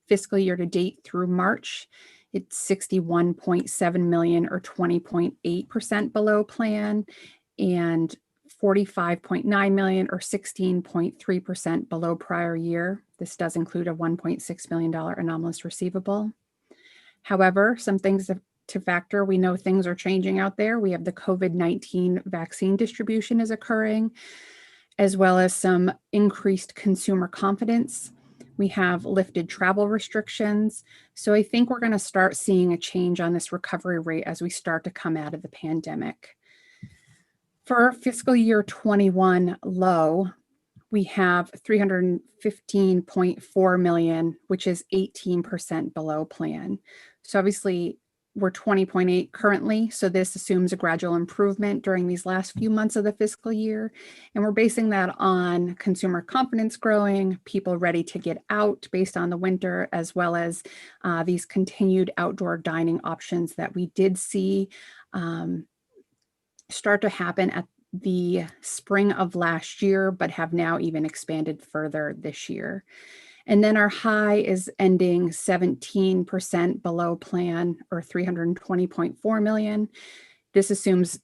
Fiscal year to date through March, it's 61.7 million or 20.8% below plan, and 45.9 million or 16.3% below prior year. This does include a $1.6 million anomalous receivable. However, some things to factor: we know things are changing out there. We have the COVID-19 vaccine distribution is occurring, as well as some increased consumer confidence. We have lifted travel restrictions. So I think we're going to start seeing a change on this recovery rate as we start to come out of the pandemic. For fiscal year 21 low, we have 315.4 million, which is 18% below plan. So obviously we're 20.8 currently. So this assumes a gradual improvement during these last few months of the fiscal year. And we're basing that on consumer confidence growing, people ready to get out based on the winter, as well as these continued outdoor dining options that we did see start to happen at the spring of last year, but have now even expanded further this year. And then our high is ending 17% below plan, or 320.4 million. This assumes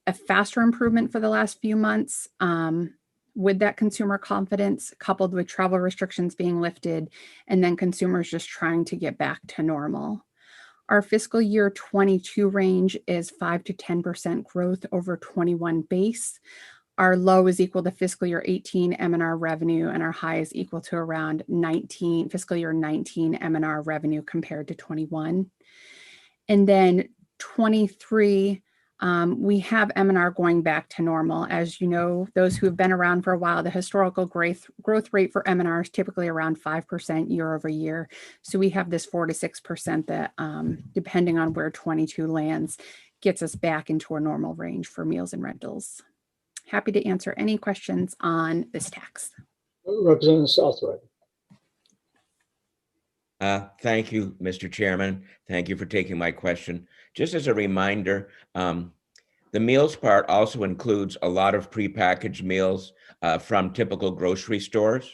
a faster improvement for the last few months with that consumer confidence coupled with travel restrictions being lifted, and then consumers just trying to get back to normal. Our fiscal year 22 range is 5 to 10% growth over 21 base. Our low is equal to fiscal year 18 M&R revenue, and our high is equal to around fiscal year 19 M&R revenue compared to 21. And then 23, we have M&R going back to normal. As you know, those who have been around for a while, the historical growth rate for M&R is typically around 5% year over year. So we have this 4 to 6% that, depending on where 22 lands, gets us back into a normal range for meals and rentals. Happy to answer any questions on this tax. Representative Southwood. Thank you, Mr. Chairman. Thank you for taking my question. Just as a reminder, the meals part also includes a lot of prepackaged meals from typical grocery stores.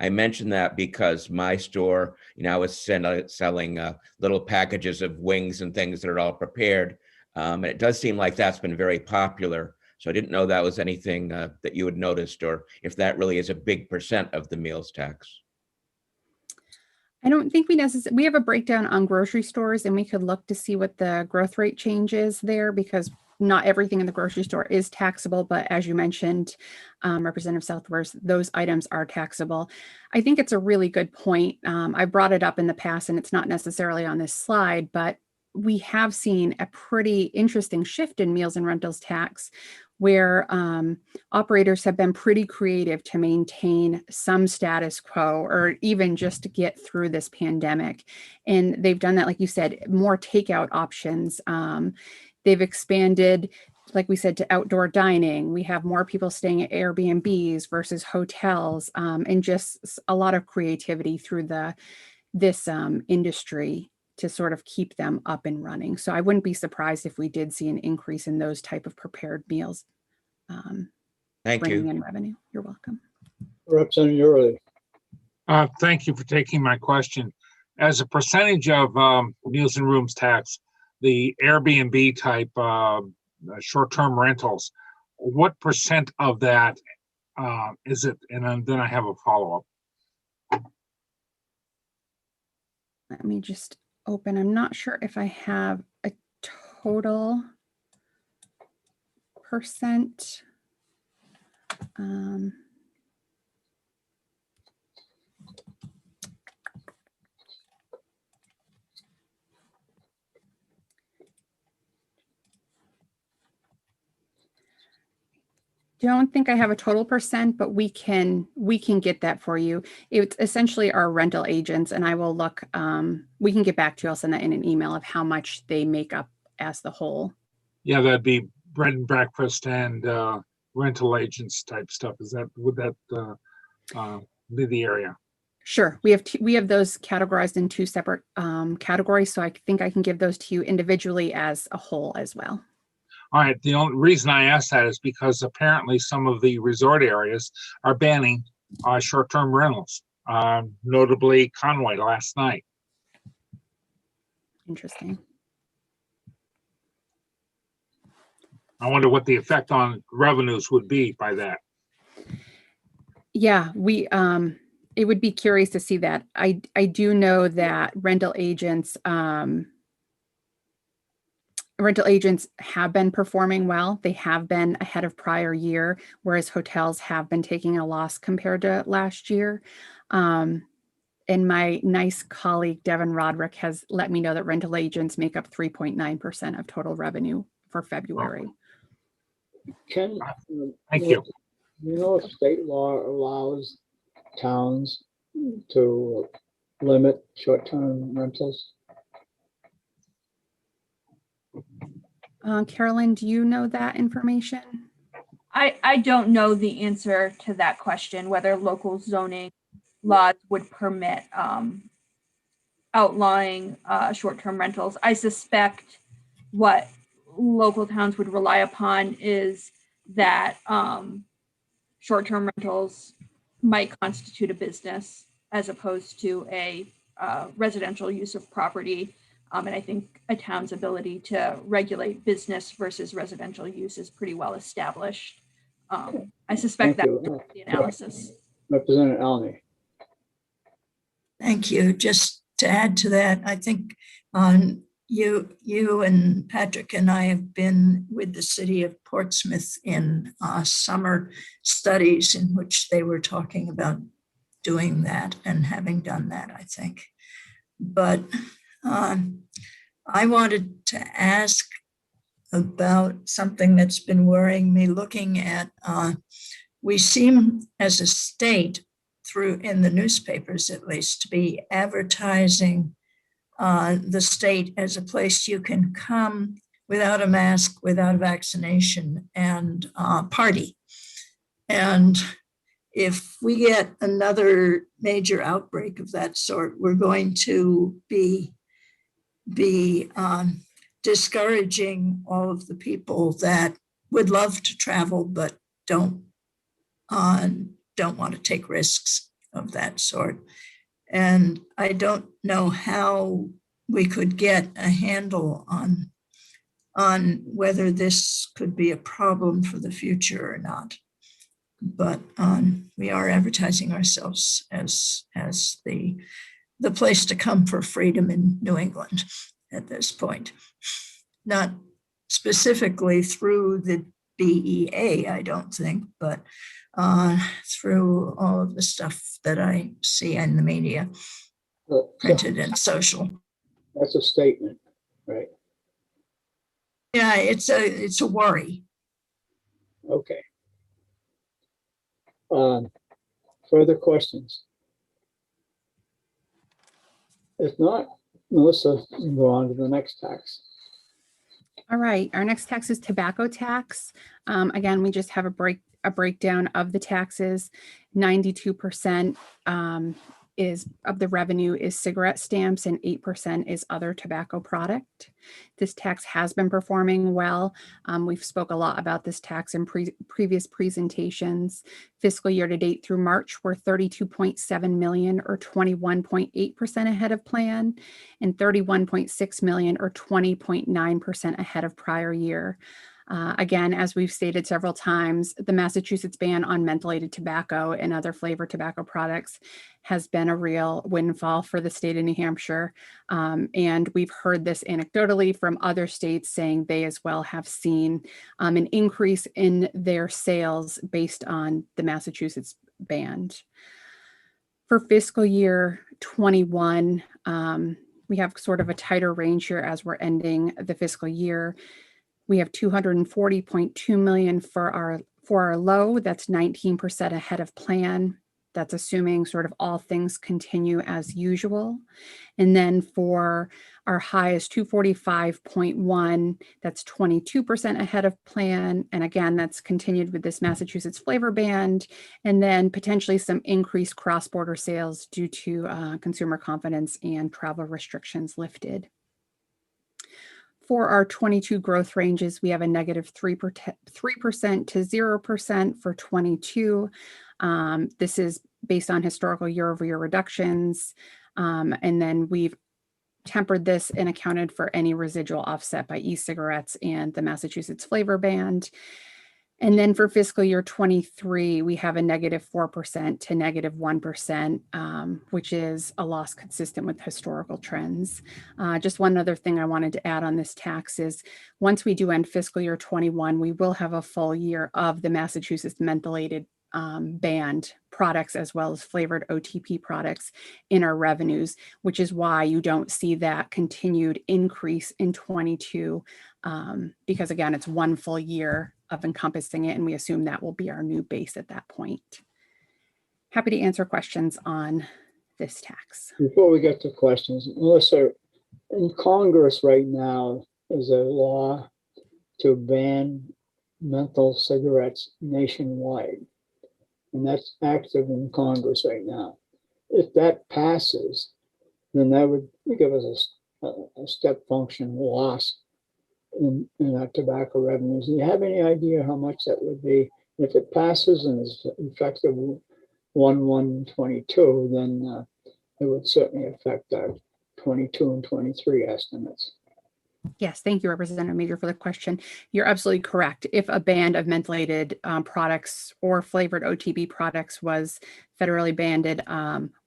I mention that because my store, I was selling little packages of wings and things that are all prepared. And it does seem like that's been very popular. So I didn't know that was anything that you had noticed, or if that really is a big percent of the meals tax. I don't think we have a breakdown on grocery stores, and we could look to see what the growth rate change is there, because not everything in the grocery store is taxable. But as you mentioned, Representative Southworth, those items are taxable. I think it's a really good point. I brought it up in the past, and it's not necessarily on this slide, but we have seen a pretty interesting shift in meals and rentals tax, where operators have been pretty creative to maintain some status quo, or even just to get through this pandemic. And they've done that, like you said, more takeout options. They've expanded, like we said, to outdoor dining. We have more people staying at Airbnbs versus hotels, and just a lot of creativity through this industry to sort of keep them up and running. So I wouldn't be surprised if we did see an increase in those type of prepared meals. Thank bringing you. in revenue. You're welcome. Representative Early. Thank you for taking my question. As a percentage of meals and rooms tax, the Airbnb type short-term rentals, what percent of that is it? And then I have a follow-up. Let me just open. I'm not sure if I have a total percent. Don't think I have a total percent, but we can get that for you. It's essentially our rental agents, and I will look, we can get back to you. I'll send that in an email of how much they make up as the whole. Yeah, that'd be bread and breakfast and rental agents type stuff. Would that be the area? Sure. We have those categorized in two separate categories. So I think I can give those to you individually as a whole as well. All right. The only reason I asked that is because apparently some of the resort areas are banning short-term rentals, notably Conway last night. Interesting. I wonder what the effect on revenues would be by that. Yeah, it would be curious to see that. I do know that rental agents have been performing well. They have been ahead of prior year, whereas hotels have been taking a loss compared to last year. And my nice colleague, Devin Roderick, has let me know that rental agents make up 3.9% of total revenue for February. Ken, Thank you. You know, if state law allows towns to limit short-term rentals? Carolyn, do you know that information? I don't know the answer to that question, whether local zoning laws would permit outlawing short-term rentals. I suspect what local towns would rely upon is that short-term rentals might constitute a business as opposed to a residential use of property. And I think a town's ability to regulate business versus residential use is pretty well established. I suspect that would be the analysis. Representative Alney. Thank you. Just to add to that, I think you and Patrick and I have been with the city of Portsmouth in summer studies in which they were talking about doing that and having done that, I think. But I wanted to ask about something that's been worrying me looking at, we seem as a state through in the newspapers at least to be advertising the state as a place you can come without a mask, without a vaccination, and party. And if we get another major outbreak of that sort, we're going to be discouraging all of the people that would love to travel but don't want to take risks of that sort. And I don't know how we could get a handle on whether this could be a problem for the future or not. But we are advertising ourselves as the place to come for freedom in New England at this point. Not specifically through the BEA, I don't think, but through all of the stuff that I see in the media, printed and social. That's a statement, right? Yeah, it's a worry. Okay. Further questions? If not, Melissa, you can go on to the next tax. All right, our next tax is tobacco tax. Again, we just have a breakdown of the taxes. 92% is of the revenue is cigarette stamps and 8% is other tobacco product. This tax has been performing well. We've spoke a lot about this tax in previous presentations. Fiscal year to date through March, we're 32.7 million or 21.8% ahead of plan and 31.6 million or 20.9% ahead of prior year. Again, as we've stated several times, the Massachusetts ban on mentholated tobacco and other flavored tobacco products has been a real windfall for the state of New Hampshire. And we've heard this anecdotally from other states saying they as well have seen an increase in their sales based on the Massachusetts ban. For fiscal year 21, we have sort of a tighter range here as we're ending the fiscal year. We have 240.2 million for our low. That's 19% ahead of plan. That's assuming sort of all things continue as usual. And then for our high is 245.1. That's 22% ahead of plan. And again, that's continued with this Massachusetts flavor ban, and then potentially some increased cross-border sales due to consumer confidence and travel restrictions lifted. For our 22 growth ranges, we have a negative 3% to 0% for 22. This is based on historical year-over-year reductions. And then we've tempered this and accounted for any residual offset by e-cigarettes and the Massachusetts flavor ban. And then for fiscal year 23, we have a negative 4% to negative 1%, which is a loss consistent with historical trends. Just one other thing I wanted to add on this tax is once we do end fiscal year 21, we will have a full year of the Massachusetts mentholated banned products as well as flavored OTP products in our revenues, which is why you don't see that continued increase in 22, because again, it's one full year of encompassing it, and we assume that will be our new base at that point. Happy to answer questions on this tax. Before we get to questions, Melissa, in Congress right now is a law to ban menthol cigarettes nationwide. And that's active in Congress right now. If that passes, then that would give us a step function loss in our tobacco revenues. Do you have any idea how much that would be? If it passes and is effective 1/1/22, then it would certainly affect our 22 and 23 estimates. Yes, thank you, Representative Major, for the question. You're absolutely correct. If a ban of mentholated products or flavored OTB products was federally banned,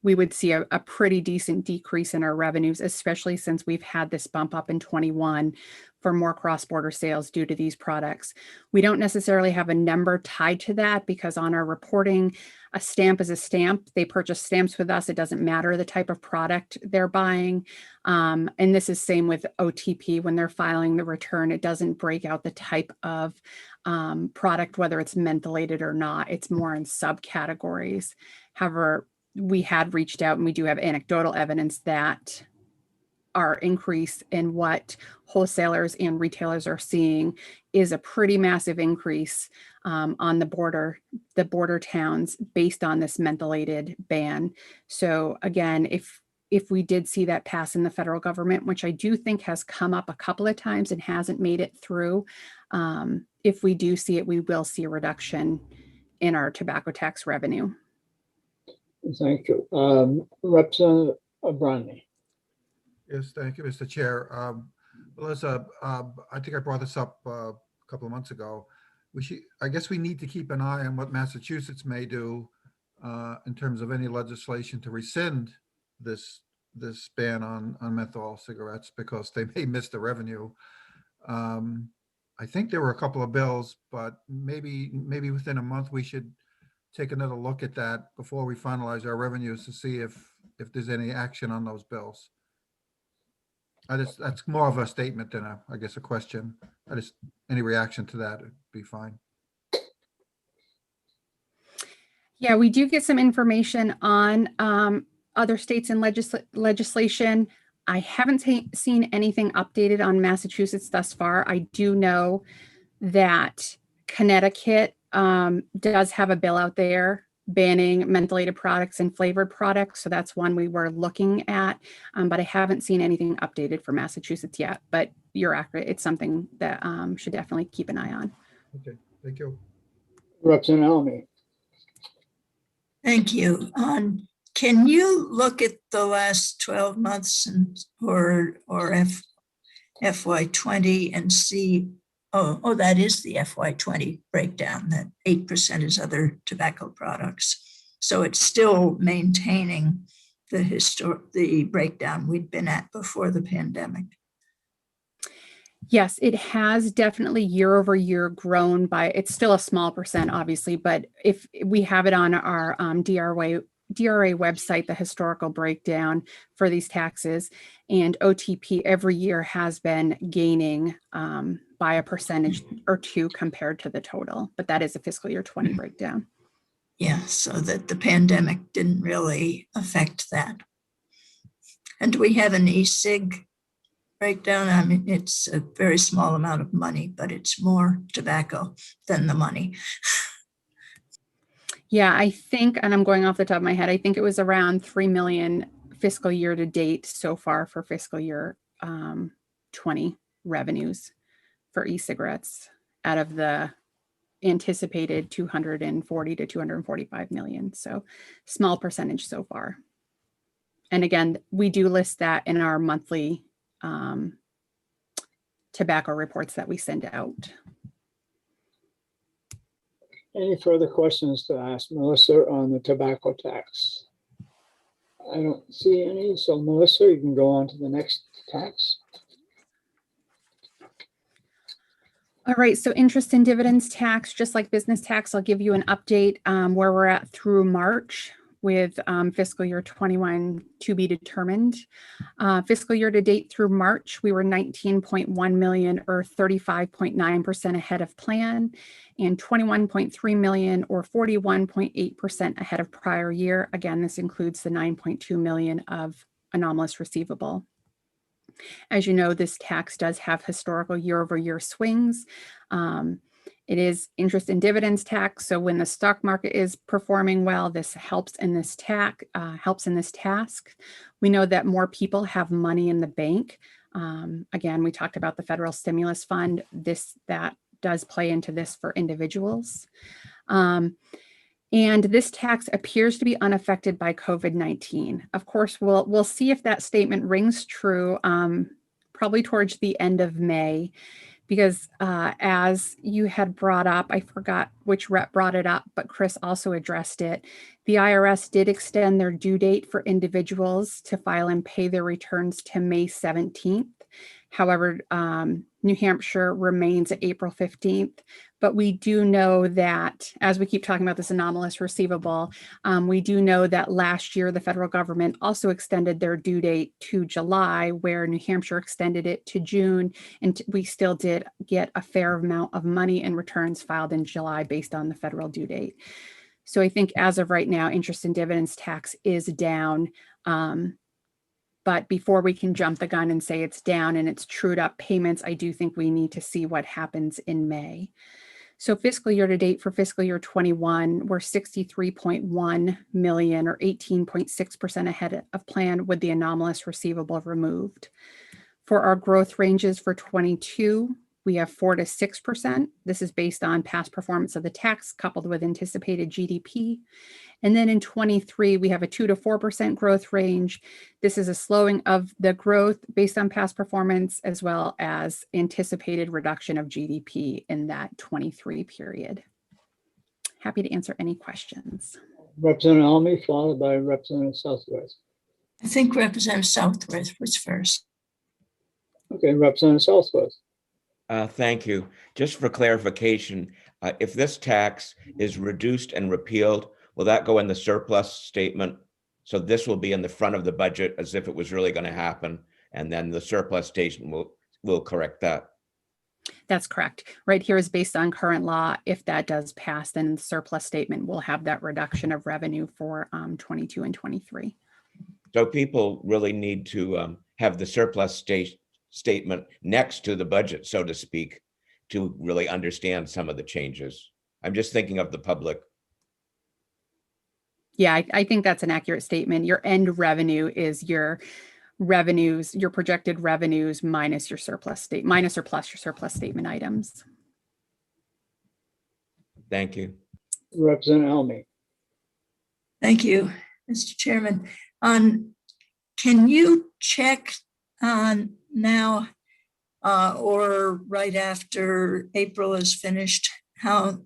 we would see a pretty decent decrease in our revenues, especially since we've had this bump up in 21 for more cross-border sales due to these products. We don't necessarily have a number tied to that because on our reporting, a stamp is a stamp. They purchase stamps with us. It doesn't matter the type of product they're buying. And this is same with OTP. When they're filing the return, it doesn't break out the type of product, whether it's mentholated or not. It's more in subcategories. However, we had reached out and we do have anecdotal evidence that our increase in what wholesalers and retailers are seeing is a pretty massive increase on the border towns based on this mentholated ban. So again, if we did see that pass in the federal government, which I do think has come up a couple of times and hasn't made it through, if we do see it, we will see a reduction in our tobacco tax revenue. Thank you. Representative Bromley. Yes, thank you, Mr. Chair. Melissa, I think I brought this up a couple of months ago. I guess we need to keep an eye on what Massachusetts may do in terms of any legislation to rescind this ban on menthol cigarettes because they may miss the revenue. I think there were a couple of bills, but maybe within a month we should take another look at that before we finalize our revenues to see if there's any action on those bills. That's more of a statement than I guess a question. Any reaction to that would be fine. Yeah, we do get some information on other states and legislation. I haven't seen anything updated on Massachusetts thus far. I do know that Connecticut does have a bill out there banning mentholated products and flavored products. So that's one we were looking at, but I haven't seen anything updated for Massachusetts yet. But you're accurate. It's something that should definitely keep an eye on. Okay, thank you. Representative Almy. Thank you. Can you look at the last 12 months or FY20 and see, oh, that is the FY20 breakdown, that 8% is other tobacco products. So it's still maintaining the breakdown we'd been at before the pandemic. Yes, it has definitely year over year grown by, it's still a small percent, obviously, but if we have it on our DRA website, the historical breakdown for these taxes, and OTP every year has been gaining by a percentage or two compared to the total, but that is a fiscal year 20 breakdown. Yeah, so that the pandemic didn't really affect that. And do we have an e-cig breakdown? I mean, it's a very small amount of money, but it's more tobacco than the money. Yeah, I think, and I'm going off the top of my head, I think it was around 3 million fiscal year to date so far for fiscal year 20 revenues for e-cigarettes out of the anticipated 240 to 245 million. So small percentage so far. And again, we do list that in our monthly tobacco reports that we send out. Any further questions to ask Melissa on the tobacco tax? I don't see any. So Melissa, you can go on to the next tax. All right, so interest and dividends tax, just like business tax, I'll give you an update where we're at through March with fiscal year 21 to be determined. Fiscal year to date through March, we were 19.1 million or 35.9% ahead of plan, and 21.3 million or 41.8% ahead of prior year. Again, this includes the 9.2 million of anomalous receivable. As you know, this tax does have historical year-over-year swings. It is interest and dividends tax. So when the stock market is performing well, this helps in this task. We know that more people have money in the bank. Again, we talked about the federal stimulus fund. That does play into this for individuals. And this tax appears to be unaffected by COVID-19. Of course, we'll see if that statement rings true probably towards the end of May, because as you had brought up, I forgot which rep brought it up, but Chris also addressed it. The IRS did extend their due date for individuals to file and pay their returns to May 17th. However, New Hampshire remains at April 15th, but we do know that, as we keep talking about this anomalous receivable, we do know that last year the federal government also extended their due date to July, where New Hampshire extended it to June, and we still did get a fair amount of money and returns filed in July based on the federal due date. So I think as of right now, interest and dividends tax is down. But before we can jump the gun and say it's down and it's trued up payments, I do think we need to see what happens in May. So fiscal year to date for fiscal year 21, we're 63.1 million or 18.6% ahead of plan with the anomalous receivable removed. For our growth ranges for 22, we have 4 to 6%. This is based on past performance of the tax coupled with anticipated GDP. And then in 23, we have a 2 to 4% growth range. This is a slowing of the growth based on past performance, as well as anticipated reduction of GDP in that 23 period. Happy to answer any questions. Representative Almy, followed by Representative Southworth. I think Representative Southworth was first. Okay, Representative Southworth. Thank you. Just for clarification, if this tax is reduced and repealed, will that go in the surplus statement? So this will be in the front of the budget as if it was really going to happen, and then the surplus statement will correct that. That's correct. Right here is based on current law. If that does pass, then the surplus statement will have that reduction of revenue for 22 and 23. So people really need to have the surplus statement next to the budget, so to speak, to really understand some of the changes. I'm just thinking of the public. Yeah, I think that's an accurate statement. Your end revenue is your revenues, your projected revenues minus your surplus state, minus or plus your surplus statement items. Thank you. Representative Almy. Thank you, Mr. Chairman. Can you check on now or right after April is finished, how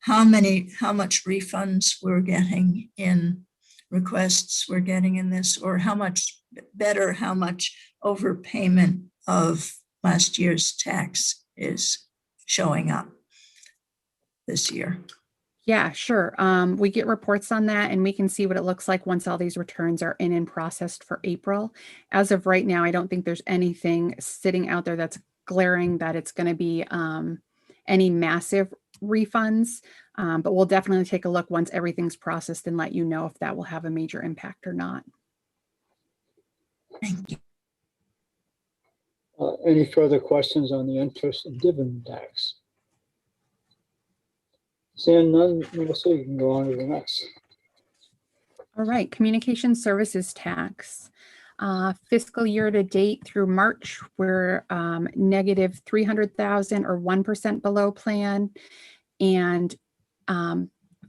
much refunds we're getting in requests we're getting in this, or how much better, how much overpayment of last year's tax is showing up this year? Yeah, sure. We get reports on that and we can see what it looks like once all these returns are in and processed for April. As of right now, I don't think there's anything sitting out there that's glaring that it's going to be any massive refunds, but we'll definitely take a look once everything's processed and let you know if that will have a major impact or not. Thank you. Any further questions on the interest and dividend tax? Seeing none, Melissa, you can go on to the next. All right, communication services tax. Fiscal year to date through March, we're negative 300,000 or 1% below plan, and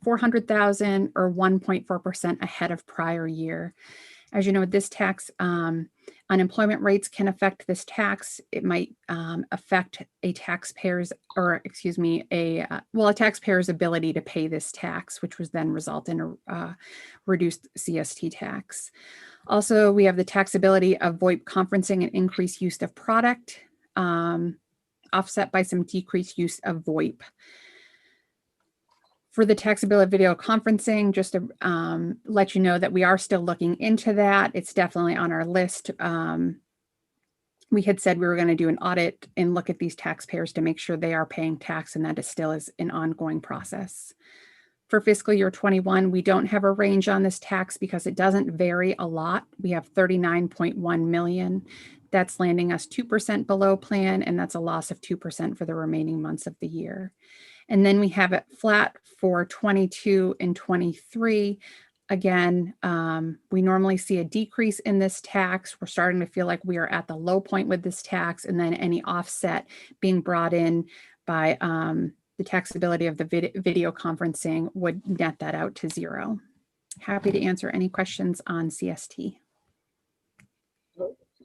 400,000 or 1.4% ahead of prior year. As you know, this tax, unemployment rates can affect this tax. It might affect a taxpayer's, or excuse me, a taxpayer's ability to pay this tax, which was then result in a reduced CST tax. Also, we have the taxability of VoIP conferencing and increased use of product. offset by some decreased use of VoIP. For the taxability of video conferencing, just to let you know that we are still looking into that. It's definitely on our list. We had said we were going to do an audit and look at these taxpayers to make sure they are paying tax, and that is still is an ongoing process. For fiscal year 21, we don't have a range on this tax because it doesn't vary a lot. We have 39.1 million. That's landing us 2% below plan, and that's a loss of 2% for the remaining months of the year. And then we have it flat for 22 and 23. Again, we normally see a decrease in this tax. We're starting to feel like we are at the low point with this tax, and then any offset being brought in by the taxability of the video conferencing would net that out to zero. Happy to answer any questions on CST.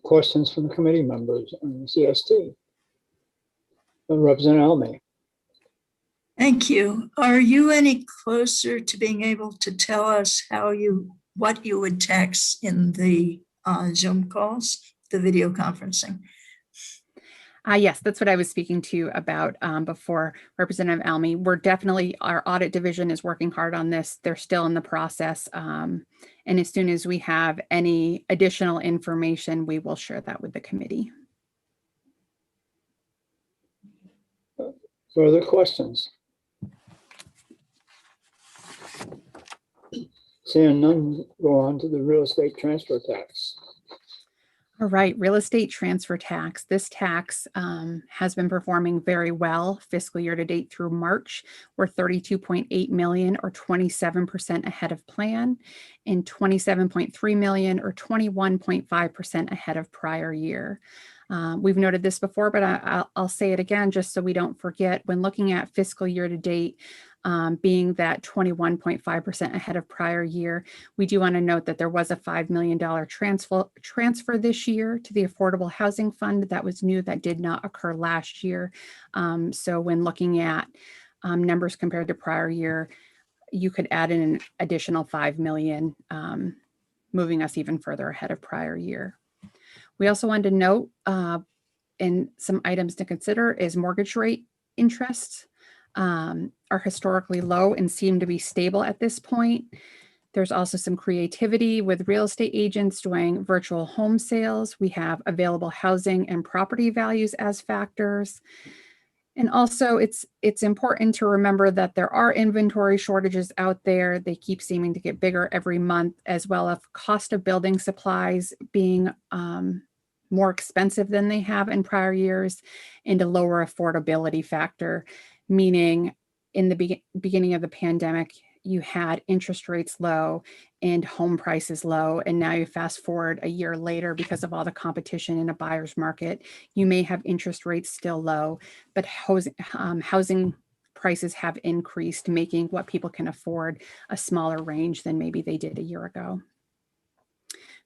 Questions from the committee members on CST? Representative Alme. Thank you. Are you any closer to being able to tell us what you would tax in the Zoom calls, the video conferencing? Yes, that's what I was speaking to you about before, Representative Alme. We're definitely, our audit division is working hard on this. They're still in the process. And as soon as we have any additional information, we will share that with the committee. Further questions? Seeing none, go on to the real estate transfer tax. All right, real estate transfer tax. This tax has been performing very well fiscal year to date through March. We're 32.8 million or 27% ahead of plan, and 27.3 million or 21.5% ahead of prior year. We've noted this before, but I'll say it again just so we don't forget. When looking at fiscal year to date, being that 21.5% ahead of prior year, we do want to note that there was a $5 million transfer this year to the Affordable Housing Fund. That was new, that did not occur last year. So when looking at numbers compared to prior year, you could add in an additional 5 million, moving us even further ahead of prior year. We also wanted to note, and some items to consider is mortgage rate interest are historically low and seem to be stable at this point. There's also some creativity with real estate agents doing virtual home sales. We have available housing and property values as factors. And also it's important to remember that there are inventory shortages out there. They keep seeming to get bigger every month, as well as cost of building supplies being more expensive than they have in prior years, and a lower affordability factor, meaning in the beginning of the pandemic, you had interest rates low and home prices low. And now you fast forward a year later, because of all the competition in a buyer's market, you may have interest rates still low, but housing prices have increased, making what people can afford a smaller range than maybe they did a year ago.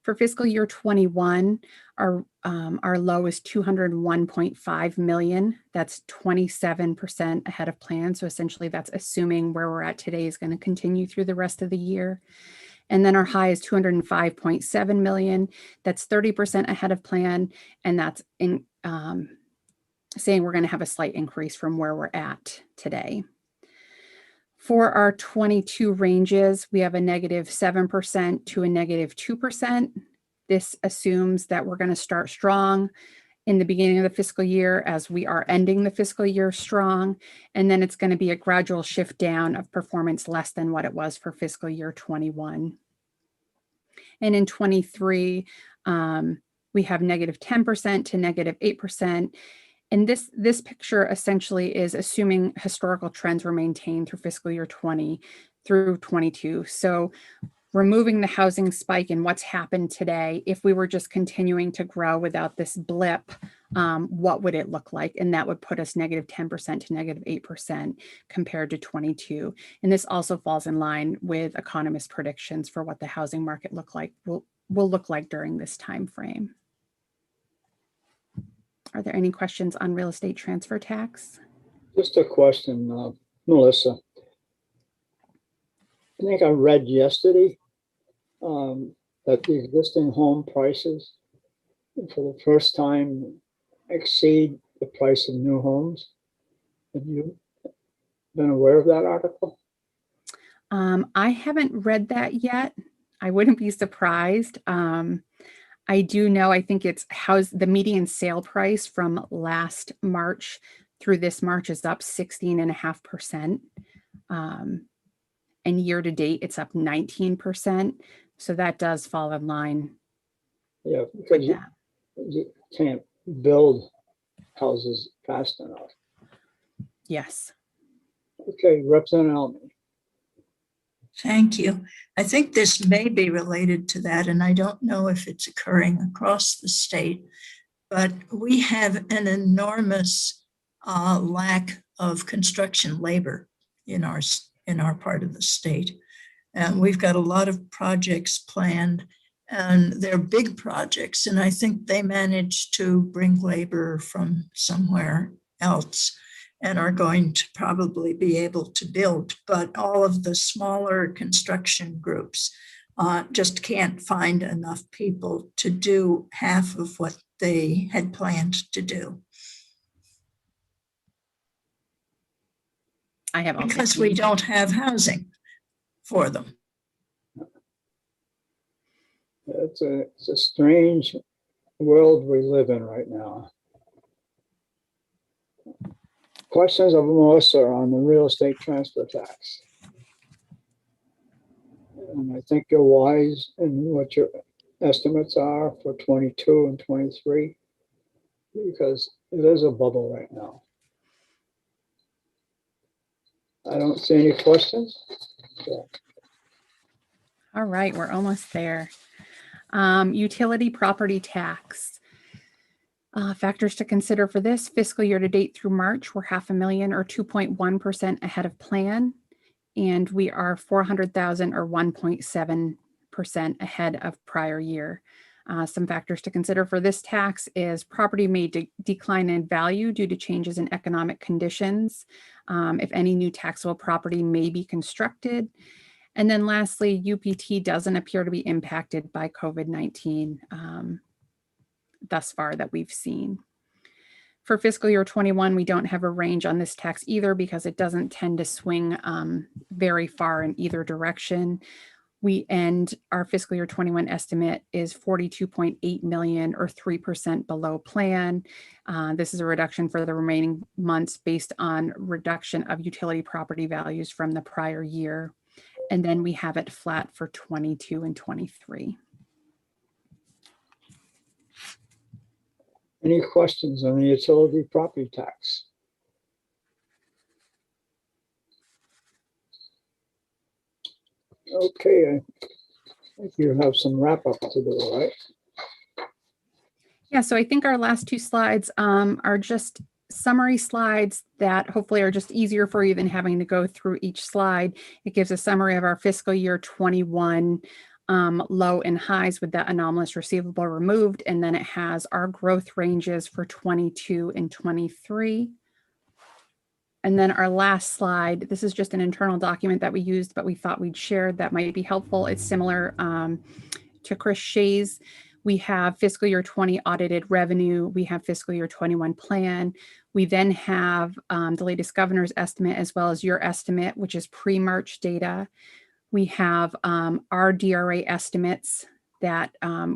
For fiscal year 21, our low is 201.5 million. That's 27% ahead of plan. So essentially that's assuming where we're at today is going to continue through the rest of the year. And then our high is 205.7 million. That's 30% ahead of plan. And that's in saying we're going to have a slight increase from where we're at today. For our 22 ranges, we have a -7% to a -2%. This assumes that we're going to start strong in the beginning of the fiscal year as we are ending the fiscal year strong. And then it's going to be a gradual shift down of performance less than what it was for fiscal year 21. And in 23, we have -10% to -8%. And this picture essentially is assuming historical trends were maintained through fiscal year 20 through 22. So removing the housing spike and what's happened today, if we were just continuing to grow without this blip, what would it look like? And that would put us -10% to -8% compared to 22. And this also falls in line with economist predictions for what the housing market will look like during this time frame. Are there any questions on real estate transfer tax? Just a question, Melissa. I think I read yesterday that the existing home prices for the first time exceed the price of new homes. Have you been aware of that article? I haven't read that yet. I wouldn't be surprised. I do know, I think it's how's the median sale price from last March through this March is up 16.5%. And year to date, it's up 19%. So that does fall in line. Yeah, because you can't build houses fast enough. Yes. Okay, Representative Almy. Thank you. I think this may be related to that, and I don't know if it's occurring across the state, but we have an enormous lack of construction labor in our part of the state. And we've got a lot of projects planned, and they're big projects, and I think they managed to bring labor from somewhere else and are going to probably be able to build. But all of the smaller construction groups just can't find enough people to do half of what they had planned to do. I have because we don't have housing for them. It's a strange world we live in right now. Questions of Melissa on the real estate transfer tax. And I think you're wise in what your estimates are for 22 and 23, because it is a bubble right now. I don't see any questions. So. All right, we're almost there. Utility property tax. Factors to consider for this fiscal year to date through March, we're $500,000 or 2.1% ahead of plan. And we are 400,000 or 1.7% ahead of prior year. Some factors to consider for this tax is property may decline in value due to changes in economic conditions. If any new taxable property may be constructed. And then lastly, UPT doesn't appear to be impacted by COVID-19 thus far that we've seen. For fiscal year 21, we don't have a range on this tax either because it doesn't tend to swing very far in either direction. We end our fiscal year 21 estimate is 42.8 million or 3% below plan. This is a reduction for the remaining months based on reduction of utility property values from the prior year. And then we have it flat for 22 and 23. Any questions on the utility property tax? Okay, I think you have some wrap up to do, right? Yeah, so I think our last two slides are just summary slides that hopefully are just easier for you than having to go through each slide. It gives a summary of our fiscal year 21 low and highs with that anomalous receivable removed. And then it has our growth ranges for 22 and 23. And then our last slide, this is just an internal document that we used, but we thought we'd share that might be helpful. It's similar to Chris Shay's. We have fiscal year 20 audited revenue. We have fiscal year 21 plan. We then have the latest governor's estimate as well as your estimate, which is pre-March data. We have our DRA estimates that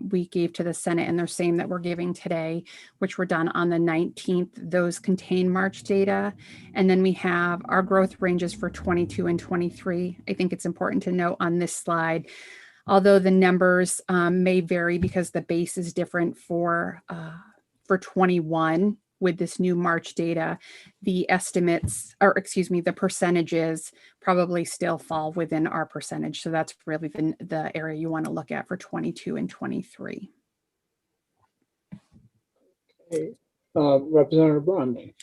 we gave to the Senate and they're same that we're giving today, which were done on the 19th. Those contain March data. And then we have our growth ranges for 22 and 23. I think it's important to note on this slide, although the numbers may vary because the base is different for 21 with this new March data, the estimates, or excuse me, the percentages probably still fall within our percentage. So that's really the area you want to look at for 22 and 23. Okay. Representative Bromley.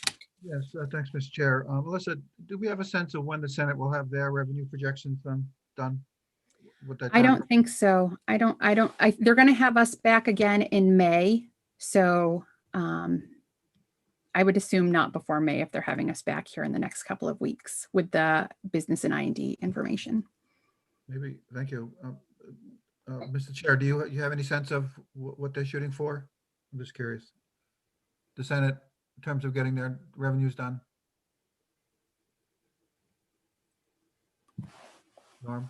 Yes, thanks, Mr. Chair. Melissa, do we have a sense of when the Senate will have their revenue projections done? I don't think so. They're going to have us back again in May. So I would assume not before May if they're having us back here in the next couple of weeks with the business and IND information. Maybe, thank you. Mr. Chair, do you have any sense of what they're shooting for? I'm just curious. The Senate in terms of getting their revenues done? Norm?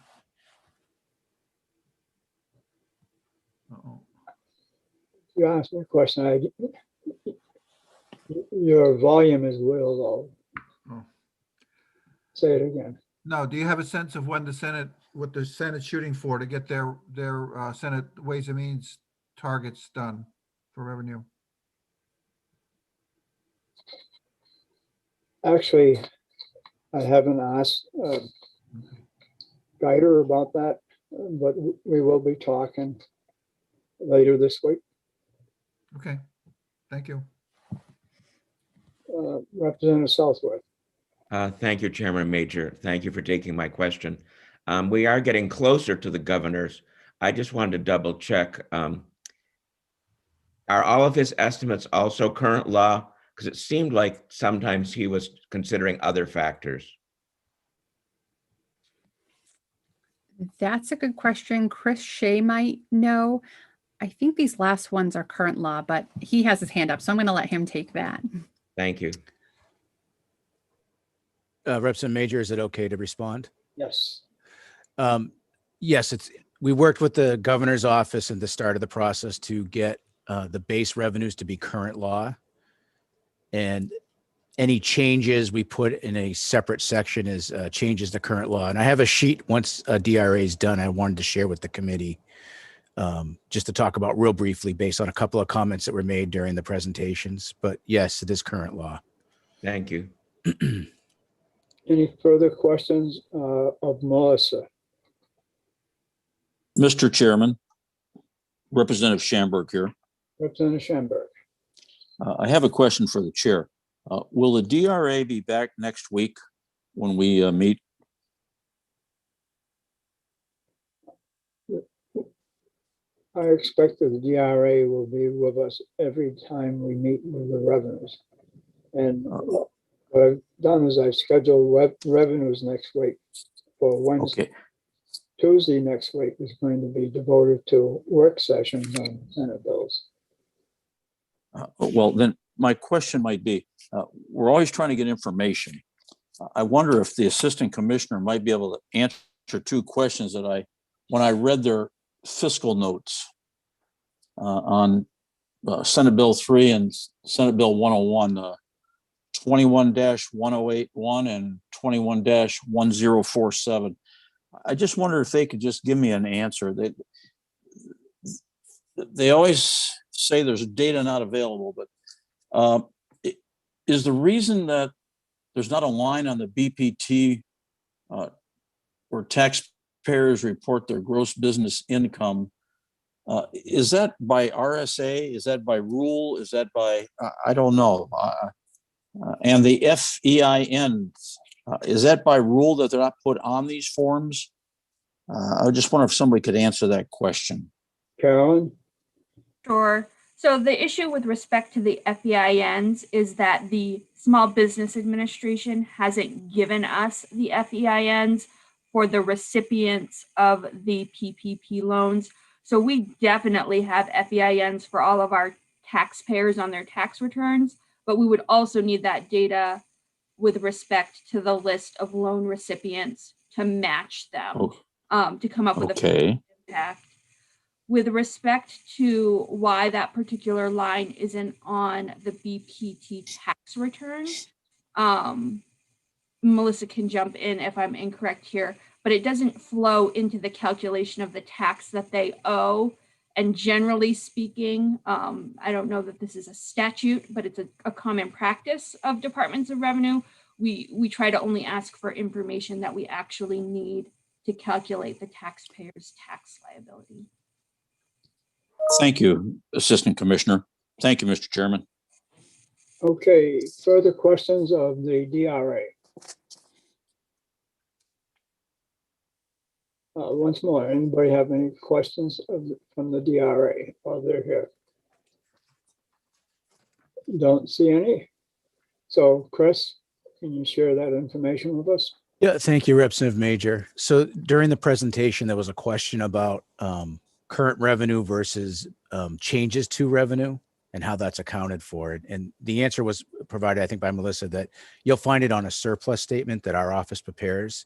Uh-oh. You asked me a question. Your volume is real low. Oh. Say it again. No, do you have a sense of when what the Senate's shooting for to get their Senate Ways and Means targets done for revenue? Actually, I haven't asked Guider about that, but we will be talking later this week. Okay, thank you. Representative Southworth. Thank you, Chairman Major. Thank you for taking my question. We are getting closer to the governors. I just wanted to double check. Are all of his estimates also current law? Because it seemed like sometimes he was considering other factors. That's a good question. Chris Shea might know. I think these last ones are current law, but he has his hand up, so I'm going to let him take that. Thank you. Representative Major, is it okay to respond? Yes. Yes, we worked with the governor's office at the start of the process to get the base revenues to be current law. And any changes we put in a separate section is changes to current law. And I have a sheet once DRA is done, I wanted to share with the committee just to talk about real briefly based on a couple of comments that were made during the presentations. But yes, it is current law. Thank you. Any further questions of Melissa? Mr. Chairman, Representative Schamberg here. Representative Schamberg. I have a question for the chair. Will the DRA be back next week when we meet? I expect that the DRA will be with us every time we meet with the revenues. And what I've done is I've scheduled revenues next week for Wednesday. Okay. Tuesday next week is going to be devoted to work sessions on Senate bills. Well, then my question might be, we're always trying to get information. I wonder if the assistant commissioner might be able to answer two questions that when I read their fiscal notes on Senate Bill 3 and Senate Bill 101, 21-1081 and 21-1047. I just wonder if they could just give me an answer. They always say there's data not available, but is the reason that there's not a line on the BPT where taxpayers report their gross business income? Is that by RSA? Is that by rule? Is that by, I don't know. And the FEIN, is that by rule that they're not put on these forms? I just wonder if somebody could answer that question. Carolyn? Sure. So the issue with respect to the FEINs is that the Small Business Administration hasn't given us the FEINs for the recipients of the PPP loans. So we definitely have FEINs for all of our taxpayers on their tax returns, but we would also need that data with respect to the list of loan recipients to match them, to come up with a impact. With respect to why that particular line isn't on the BPT tax return, Melissa can jump in if I'm incorrect here, but it doesn't flow into the calculation of the tax that they owe. And generally speaking, I don't know that this is a statute, but it's a common practice of departments of revenue. We try to only ask for information that we actually need to calculate the taxpayer's tax liability. Thank you, Assistant Commissioner. Thank you, Mr. Chairman. Okay, further questions of the DRA? Once more, anybody have any questions from the DRA while they're here? Don't see any. So Chris, can you share that information with us? Yeah, thank you, Representative Major. So during the presentation, there was a question about current revenue versus changes to revenue. and how that's accounted for. And the answer was provided, I think, by Melissa, that you'll find it on a surplus statement that our office prepares.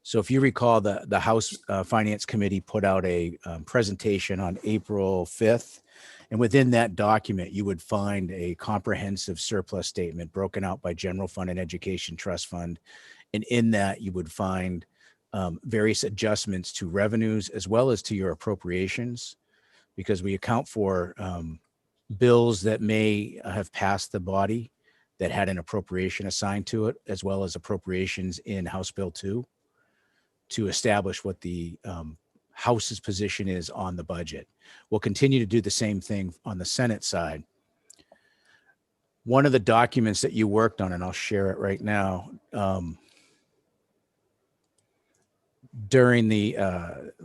So if you recall, the House Finance Committee put out a presentation on April 5th. And within that document, you would find a comprehensive surplus statement broken out by general fund and education trust fund. And in that, you would find various adjustments to revenues as well as to your appropriations, because we account for bills that may have passed the body that had an appropriation assigned to it, as well as appropriations in House Bill 2 to establish what the House's position is on the budget. We'll continue to do the same thing on the Senate side. One of the documents that you worked on, and I'll share it right now, during the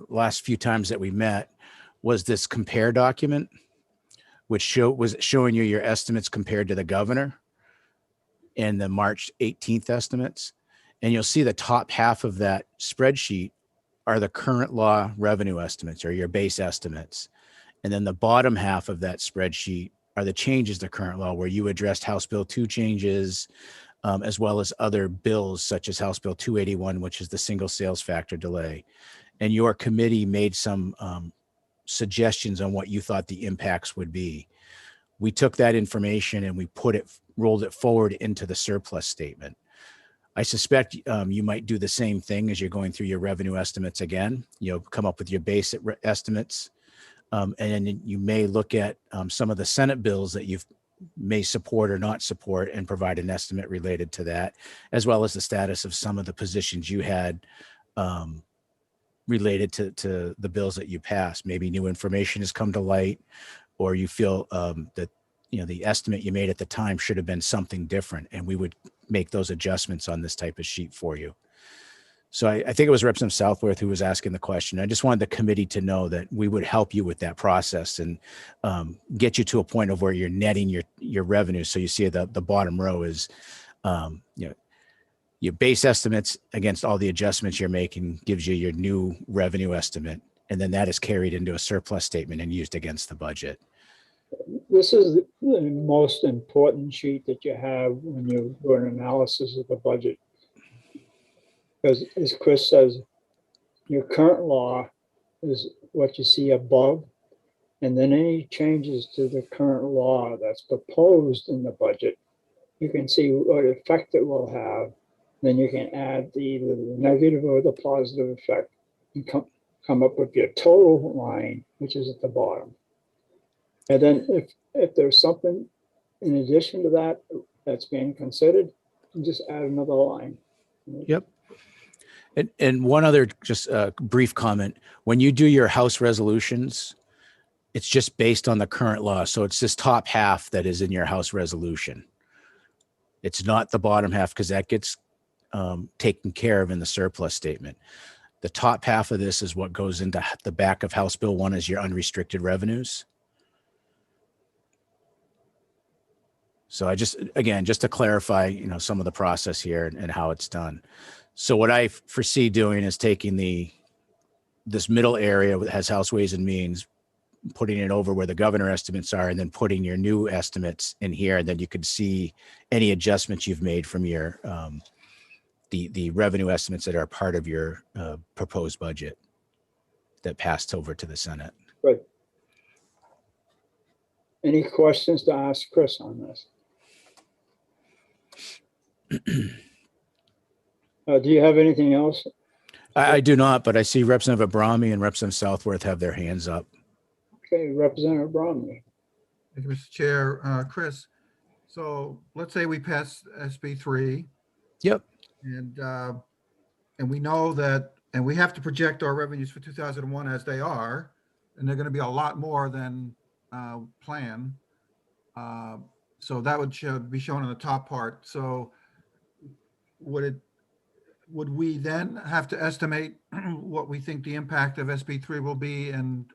last few times that we met, was this compare document, which was showing you your estimates compared to the governor and the March 18th estimates. And you'll see the top half of that spreadsheet are the current law revenue estimates, or your base estimates. And then the bottom half of that spreadsheet are the changes to current law, where you addressed House Bill 2 changes, as well as other bills such as House Bill 281, which is the single sales factor delay. And your committee made some suggestions on what you thought the impacts would be. We took that information and we rolled it forward into the surplus statement. I suspect you might do the same thing as you're going through your revenue estimates again. Come up with your basic estimates, and then you may look at some of the Senate bills that you may support or not support and provide an estimate related to that, as well as the status of some of the positions you had related to the bills that you passed. Maybe new information has come to light, or you feel that the estimate you made at the time should have been something different, and we would make those adjustments on this type of sheet for you. So I think it was Representative Southworth who was asking the question. I just wanted the committee to know that we would help you with that process and get you to a point of where you're netting your revenue. So you see the bottom row is your base estimates against all the adjustments you're making gives you your new revenue estimate. And then that is carried into a surplus statement and used against the budget. This is the most important sheet that you have when you do an analysis of the budget. Because as Chris says, your current law is what you see above, and then any changes to the current law that's proposed in the budget, you can see what effect it will have. Then you can add either the negative or the positive effect and come up with your total line, which is at the bottom. And then if there's something in addition to that that's being considered, you just add another line. Yep. And one other just brief comment. When you do your House resolutions, it's just based on the current law. So it's this top half that is in your House resolution. It's not the bottom half, because that gets taken care of in the surplus statement. The top half of this is what goes into the back of House Bill 1 as your unrestricted revenues. So just to clarify, some of the process here and how it's done. So what I foresee doing is taking this middle area that has House Ways and Means, putting it over where the governor estimates are, and then putting your new estimates in here. And then you could see any adjustments you've made from your the revenue estimates that are part of your proposed budget that passed over to the Senate. Good. Any questions to ask Chris on this? Do you have anything else? I do not, but I see Representative Abrami and Representative Southworth have their hands up. Okay, Representative Abrami. Thank you, Mr. Chair. Chris, so let's say we pass SB 3. Yep. And we know that, and we have to project our revenues for 2001 as they are, and they're going to be a lot more than plan. So that would be shown in the top part. So would we then have to estimate what we think the impact of SB 3 will be in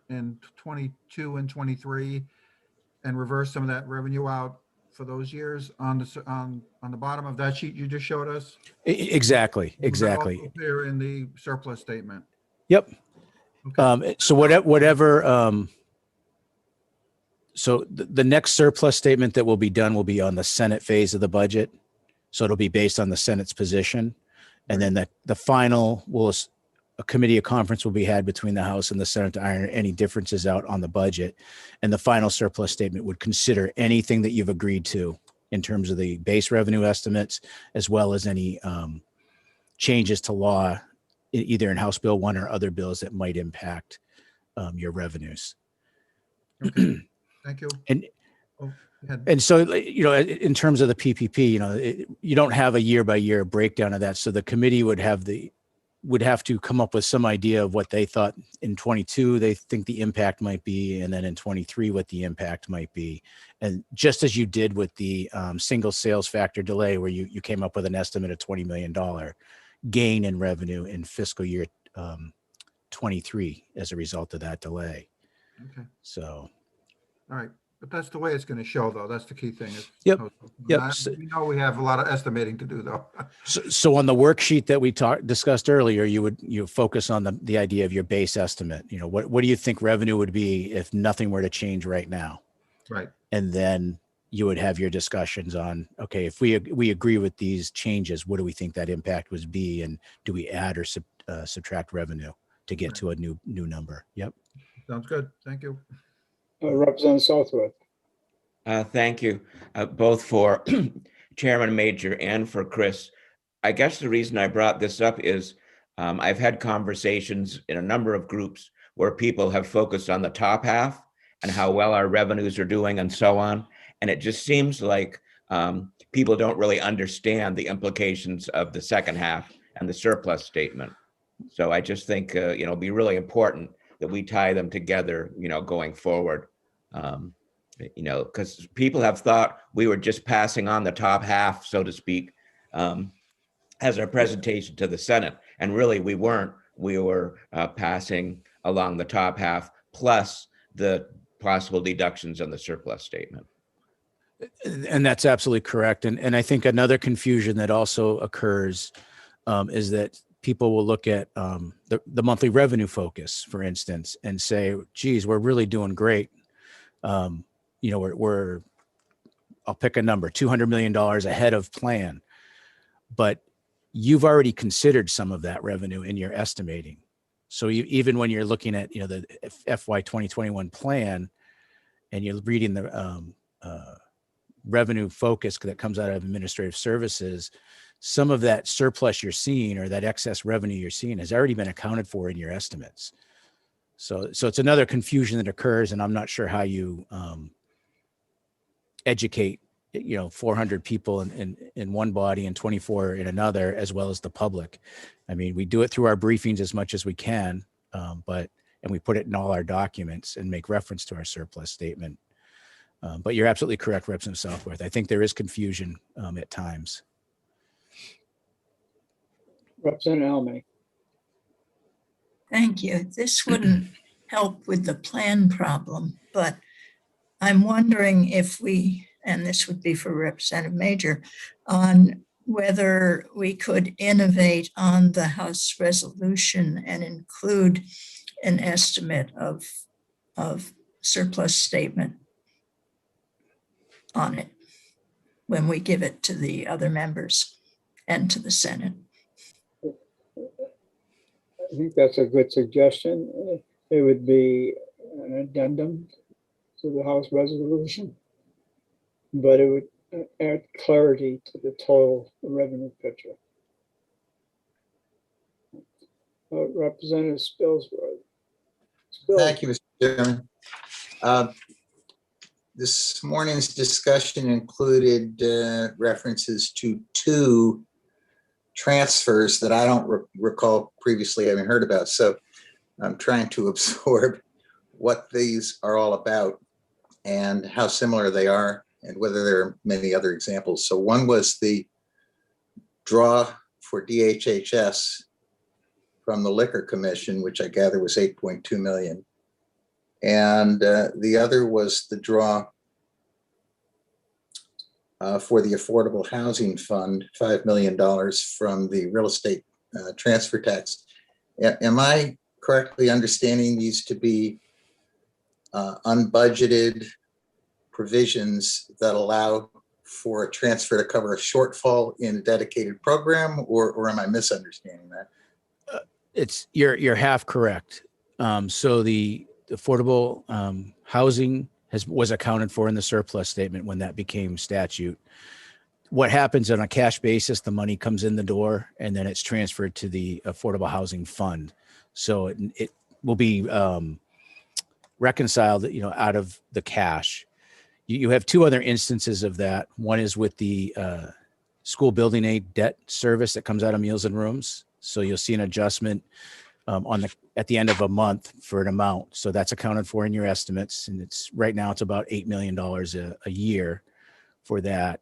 22 and 23, and reverse some of that revenue out for those years on the bottom of that sheet you just showed us? Exactly. Here in the surplus statement. Yep. Okay. So whatever So the next surplus statement that will be done will be on the Senate phase of the budget. So it'll be based on the Senate's position. And then the final a committee, a conference will be had between the House and the Senate to iron any differences out on the budget. And the final surplus statement would consider anything that you've agreed to in terms of the base revenue estimates, as well as any changes to law, either in House Bill 1 or other bills that might impact your revenues. Okay, thank you. And Oh, go ahead. And so, you know, in terms of the PPP, you know, you don't have a year by year breakdown of that. So the committee would have to come up with some idea of what they thought in 22, they think the impact might be, and then in 23, what the impact might be. And just as you did with the single sales factor delay, where you came up with an estimate of $20 million gain in revenue in fiscal year 23 as a result of that delay. Okay. So. All right. But that's the way it's going to show, though. That's the key thing. Yep. We know we have a lot of estimating to do, though. So on the worksheet that we discussed earlier, you focus on the idea of your base estimate. You know, what do you think revenue would be if nothing were to change right now? Right. And then you would have your discussions on, okay, if we agree with these changes, what do we think that impact would be, and do we add or subtract revenue to get to a new number? Yep. Sounds good. Thank you. Representative Southworth. Thank you, both for Chairman Major and for Chris. I guess the reason I brought this up is I've had conversations in a number of groups where people have focused on the top half and how well our revenues are doing and so on. And it just seems like people don't really understand the implications of the second half and the surplus statement. So I just think, you know, it'd be really important that we tie them together, you know, going forward. You know, because people have thought we were just passing on the top half, so to speak, as our presentation to the Senate. And really, we weren't. We were passing along the top half plus the possible deductions on the surplus statement. And that's absolutely correct. And I think another confusion that also occurs is that people will look at the monthly revenue focus, for instance, and say, geez, we're really doing great. You know, I'll pick a number, $200 million ahead of plan, but you've already considered some of that revenue in your estimating. So even when you're looking at, you know, the FY 2021 plan and you're reading the revenue focus that comes out of administrative services, some of that surplus you're seeing or that excess revenue you're seeing has already been accounted for in your estimates. So it's another confusion that occurs, and I'm not sure how you educate, you know, 400 people in one body and 24 in another, as well as the public. I mean, we do it through our briefings as much as we can, and we put it in all our documents and make reference to our surplus statement. But you're absolutely correct, Representative Southworth. I think there is confusion at times. Representative Almay. Thank you. This wouldn't help with the plan problem, but I'm wondering if we, and this would be for Representative Major, on whether we could innovate on the House resolution and include an estimate of surplus statement on it when we give it to the other members and to the Senate. I think that's a good suggestion. It would be an addendum to the House resolution, but it would add clarity to the total revenue picture. Representative Spilsworth. Thank you, Mr. Chairman. This morning's discussion included references to two transfers that I don't recall previously having heard about. So I'm trying to absorb what these are all about and how similar they are and whether there are many other examples. So one was the draw for DHHS from the Liquor Commission, which I gather was 8.2 million. And the other was the draw for the Affordable Housing Fund, $5 million from the real estate transfer tax. Am I correctly understanding these to be unbudgeted provisions that allow for a transfer to cover a shortfall in a dedicated program, or am I misunderstanding that? You're half correct. So the affordable housing was accounted for in the surplus statement when that became statute. What happens on a cash basis, the money comes in the door and then it's transferred to the Affordable Housing Fund. So it will be reconciled, out of the cash. You have two other instances of that. One is with the school building aid debt service that comes out of Meals and Rooms. So you'll see an adjustment at the end of a month for an amount. So that's accounted for in your estimates. And right now it's about $8 million a year for that.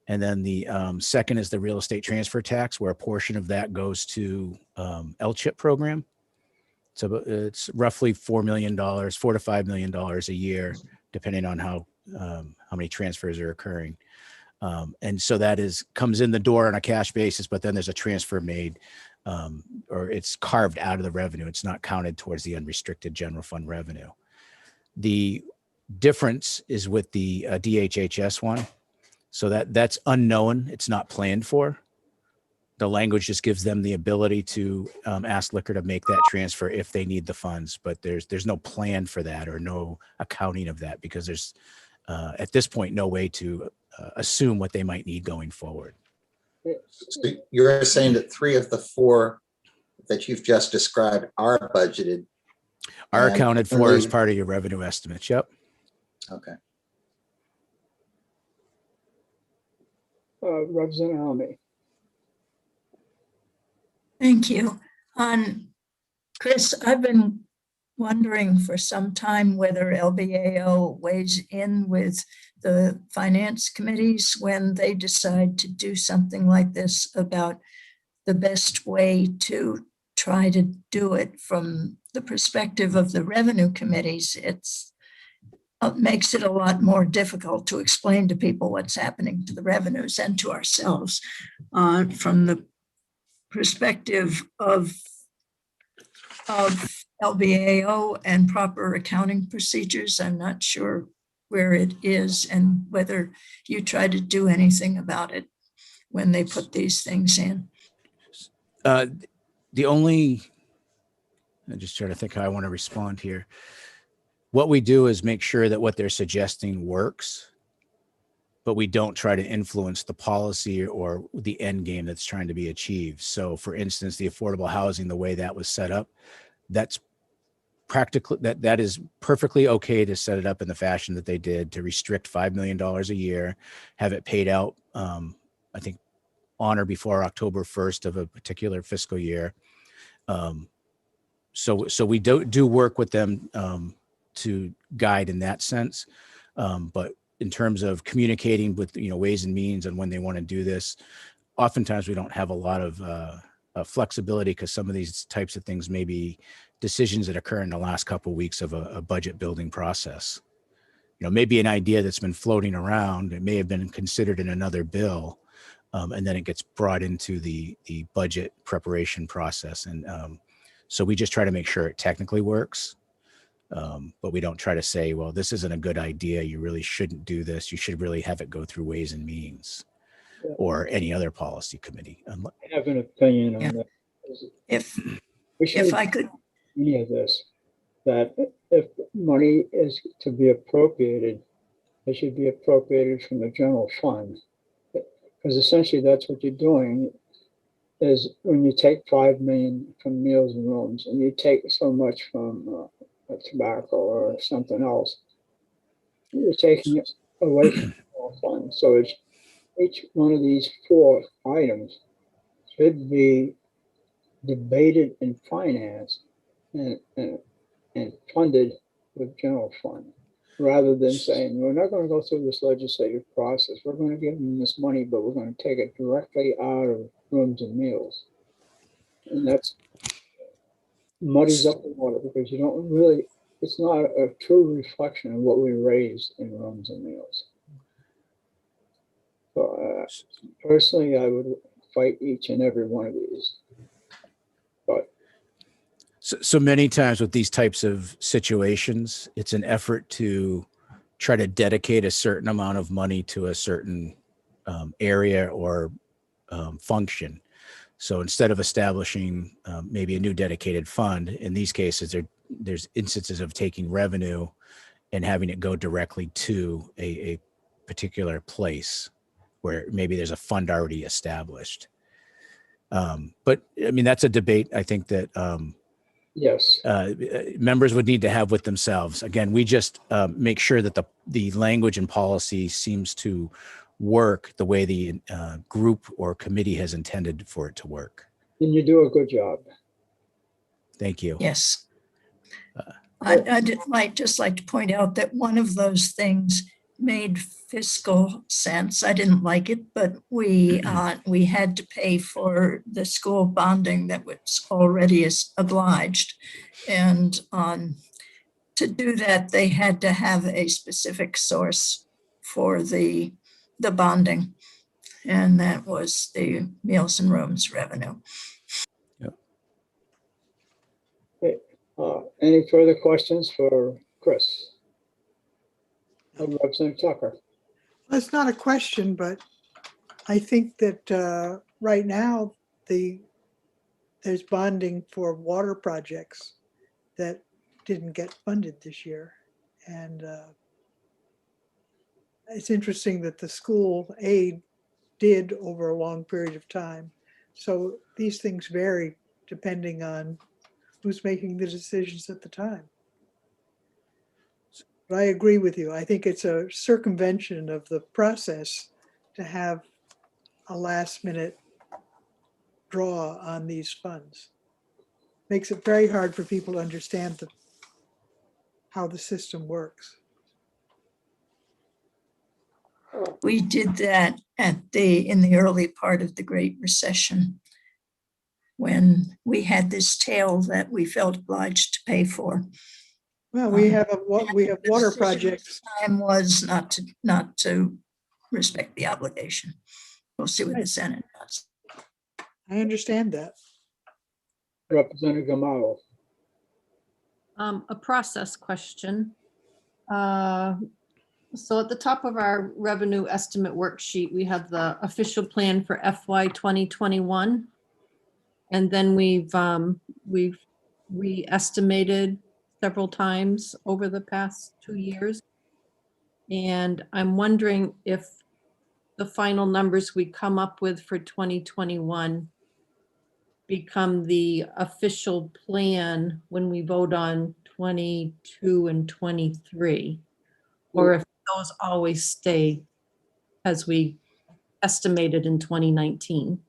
And then the second is the real estate transfer tax, where a portion of that goes to LCHIP program. So it's roughly $4 to $5 million a year, depending on how many transfers are occurring. And so that comes in the door on a cash basis, but then there's a transfer made, or it's carved out of the revenue. It's not counted towards the unrestricted general fund revenue. The difference is with the DHHS one. So that's unknown. It's not planned for. The language just gives them the ability to ask liquor to make that transfer if they need the funds, but there's no plan for that or no accounting of that, because there's at this point no way to assume what they might need going forward. So you're saying that 3 of the 4 that you've just described are budgeted, are accounted for as part of your revenue estimates. Yep. Okay. Representative Almy. Thank you. Chris, I've been wondering for some time whether LBAO weighs in with the finance committees when they decide to do something like this, about the best way to try to do it from the perspective of the revenue committees. It makes it a lot more difficult to explain to people what's happening to the revenues and to ourselves from the perspective of LBAO and proper accounting procedures. I'm not sure where it is and whether you try to do anything about it when they put these things in. I'm just trying to think how I want to respond here. What we do is make sure that what they're suggesting works, but we don't try to influence the policy or the end game that's trying to be achieved. So for instance, the affordable housing, the way that was set up, that's practically, that is perfectly okay to set it up in the fashion that they did, to restrict $5 million a year, have it paid out, I think on or before October 1st of a particular fiscal year. So we do work with them to guide in that sense. But in terms of communicating with, ways and means and when they want to do this, oftentimes we don't have a lot of flexibility, because some of these types of things may be decisions that occur in the last couple of weeks of a budget building process. Maybe an idea that's been floating around, it may have been considered in another bill, and then it gets brought into the budget preparation process. And so we just try to make sure it technically works. But we don't try to say, well, this isn't a good idea, you really shouldn't do this, you should really have it go through Ways and Means or any other policy committee. I have an opinion on that. If I could, any of this, that if money is to be appropriated, it should be appropriated from the general fund, because essentially that's what you're doing. Is when you take 5 million from Meals and Rooms and you take so much from tobacco or something else, you're taking it away from the fund. So it's each one of these 4 items should be debated and financed and funded with general fund, rather than saying, we're not going to go through this legislative process. We're going to give them this money, but we're going to take it directly out of Rooms and Meals. And that's muddies up the water, because you don't really, it's not a true reflection of what we raised in Rooms and Meals. So personally, I would fight each and every one of these. But so many times with these types of situations, it's an effort to try to dedicate a certain amount of money to a certain area or function. So instead of establishing maybe a new dedicated fund, in these cases, there's instances of taking revenue and having it go directly to a particular place where maybe there's a fund already established. But I mean, that's a debate I think that Yes. Members would need to have with themselves. Again, we just make sure that the language and policy seems to work the way the group or committee has intended for it to work. And you do a good job. Thank you. Yes. Might just like to point out that one of those things made fiscal sense. I didn't like it, but we had to pay for the school bonding that was already obliged. And to do that, they had to have a specific source for the bonding. And that was the meals and rooms revenue. Any further questions for Chris? Representative Tucker. Well, it's not a question, but I think that right now there's bonding for water projects that didn't get funded this year. And it's interesting that the school aid did over a long period of time. So these things vary depending on who's making the decisions at the time. But I agree with you. I think it's a circumvention of the process to have a last minute draw on these funds. Makes it very hard for people to understand how the system works. We did that in the early part of the Great Recession, when we had this tail that we felt obliged to pay for. Well, we have water projects. Time was not to respect the obligation. We'll see what the Senate does. I understand that. Representative Gamaro. A process question. So at the top of our revenue estimate worksheet, we have the official plan for FY 2021. And then we've re-estimated several times over the past 2 years. And I'm wondering if the final numbers we come up with for 2021 become the official plan when we vote on 22 and 23, or if those always stay as we estimated in 2019.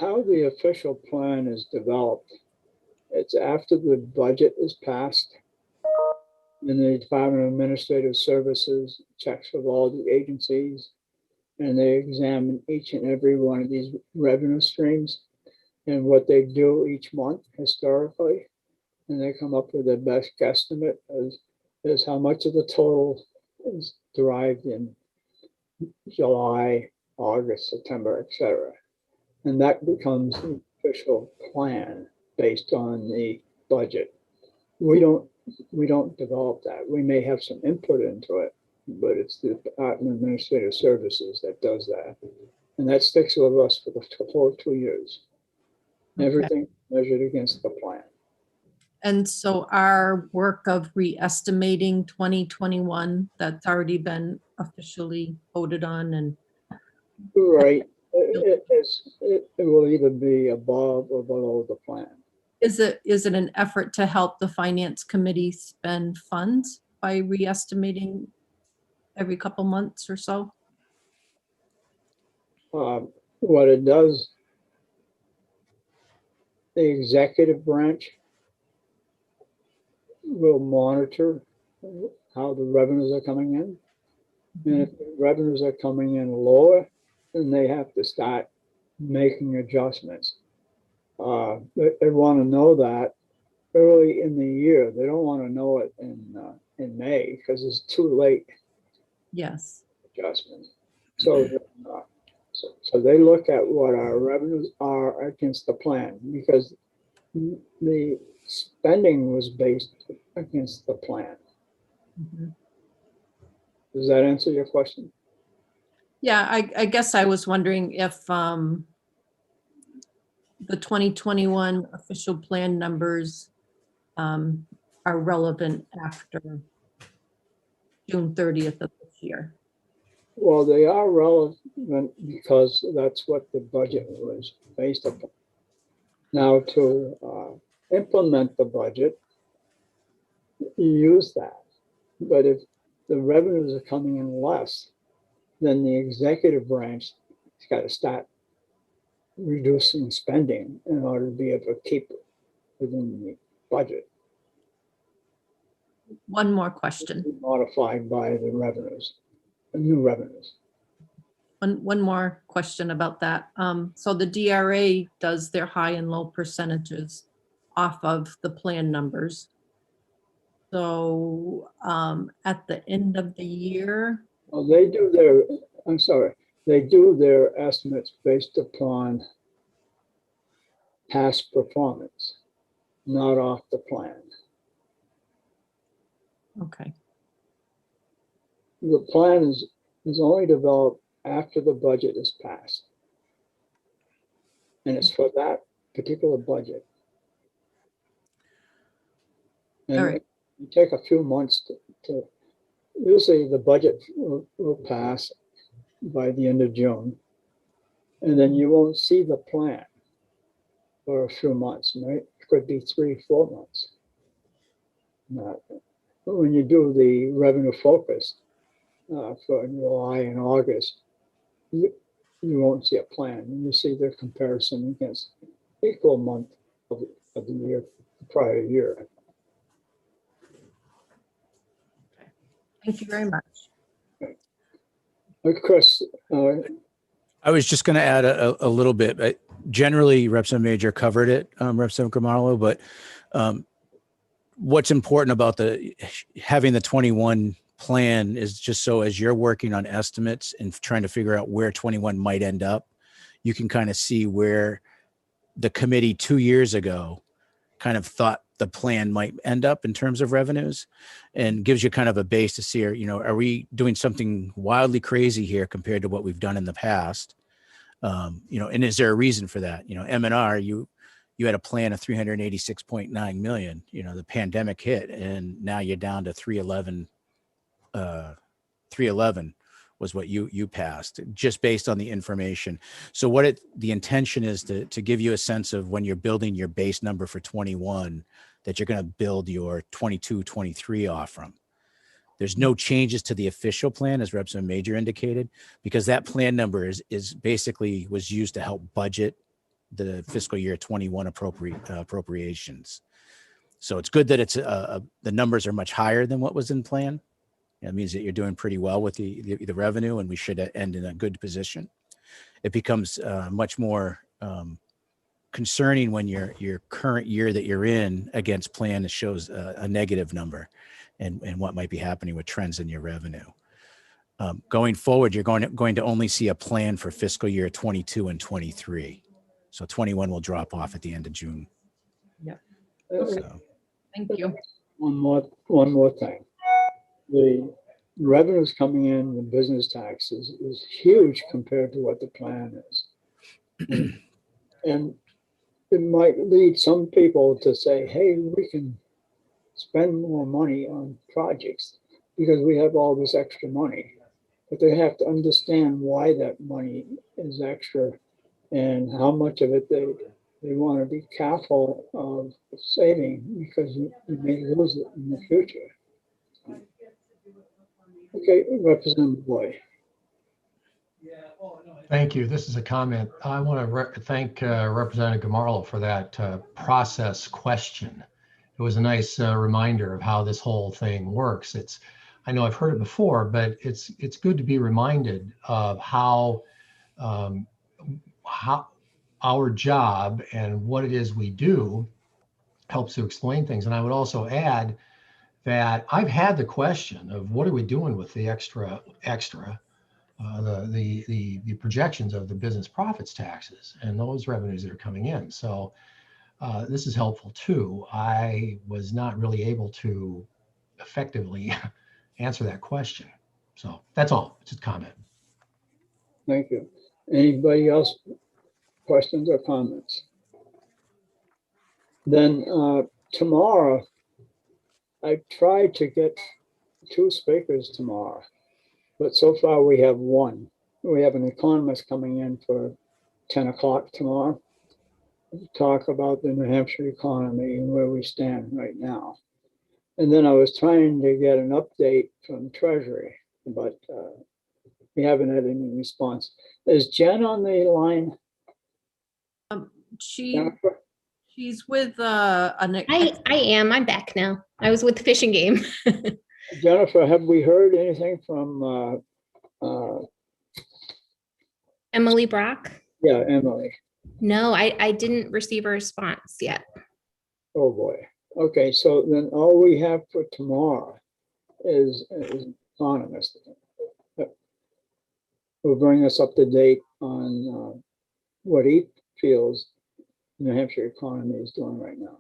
How the official plan is developed, it's after the budget is passed, and the Department of Administrative Services checks with all the agencies, and they examine each and every one of these revenue streams and what they do each month historically, and they come up with their best guesstimate as how much of the total is derived in July, August, September, etc. And that becomes the official plan based on the budget. We don't develop that. We may have some input into it, but it's the Department of Administrative Services that does that. And that sticks with us for the whole 2 years. Okay. Everything measured against the plan. And so our work of re-estimating 2021, that's already been officially voted on, and right, it will either be above or below the plan. Is it an effort to help the finance committee spend funds by re-estimating every couple months or so? What it does, the executive branch will monitor how the revenues are coming in. And if the revenues are coming in lower, then they have to start making adjustments. They want to know that early in the year. They don't want to know it in May because it's too late. Yes. Adjustment. So they look at what our revenues are against the plan, because the spending was based against the plan. Mm-hmm. Does that answer your question? Yeah, I guess I was wondering if the 2021 official plan numbers are relevant after June 30th of this year. Well, they are relevant because that's what the budget was based upon. Now, to implement the budget, you use that. But if the revenues are coming in less, then the executive branch has got to start reducing spending in order to be able to keep it within the budget. One more question. Modified by the revenues, the new revenues. One more question about that. So the DRA does their high and low percentages off of the plan numbers. So at the end of the year, Well, they do their, I'm sorry, they do their estimates based upon past performance, not off the plan. okay. The plan is only developed after the budget is passed. And it's for that particular budget. And All right. it take a few months to usually the budget will pass by the end of June. And then you won't see the plan for a few months, right? It could be 3-4 months. But when you do the revenue focus for July and August, you won't see a plan. You see their comparison against equal month of the year, the prior year. Thank you very much. Chris, I was just going to add a little bit. Generally, Representative Major covered it, Representative Grimaldo, but what's important about having the 21 plan is just so as you're working on estimates and trying to figure out where 21 might end up, you can kind of see where the committee 2 years ago kind of thought the plan might end up in terms of revenues, and gives you kind of a base to see, are we doing something wildly crazy here compared to what we've done in the past? And is there a reason for that? M&R, you had a plan of 386.9 million, the pandemic hit, and now you're down to 311 was what you passed, just based on the information. So the intention is to give you a sense of when you're building your base number for 21, that you're going to build your 22, 23 off from. There's no changes to the official plan, as Representative Major indicated, because that plan number is basically was used to help budget the fiscal year 21 appropriations. So it's good that it's the numbers are much higher than what was in plan. That means that you're doing pretty well with the revenue, and we should end in a good position. It becomes much more concerning when your current year that you're in against plan shows a negative number, and what might be happening with trends in your revenue. Going forward, you're going to only see a plan for fiscal year 22 and 23. So 21 will drop off at the end of June. Yep. So. Thank you. One more thing. The revenues coming in, the business taxes is huge compared to what the plan is. And it might lead some people to say, hey, we can spend more money on projects because we have all this extra money. But they have to understand why that money is extra and how much of it they want to be careful of saving, because you may lose it in the future. Okay, Representative Boyd. Thank you. This is a comment. I want to thank Representative Gamarlo for that process question. It was a nice reminder of how this whole thing works. I know I've heard it before, but it's good to be reminded of how our job and what it is we do helps to explain things. And I would also add that I've had the question of what are we doing with the extra, the projections of the business profits taxes and those revenues that are coming in. So this is helpful too. I was not really able to effectively answer that question. So that's all. It's a comment. Thank you. Anybody else? Questions or comments? Then tomorrow, I tried to get 2 speakers tomorrow, but so far we have 1. We have an economist coming in for 10 o'clock tomorrow to talk about the New Hampshire economy and where we stand right now. And then I was trying to get an update from Treasury, but we haven't had any response. Is Jen on the line? Jennifer? She's with I am. I'm back now. I was with Fish and Game. Jennifer, have we heard anything from Emily Brock? yeah, Emily? No, I didn't receive a response yet. Oh, boy. Okay, so then all we have for tomorrow is economist. Will bring us up to date on what he feels New Hampshire economy is doing right now.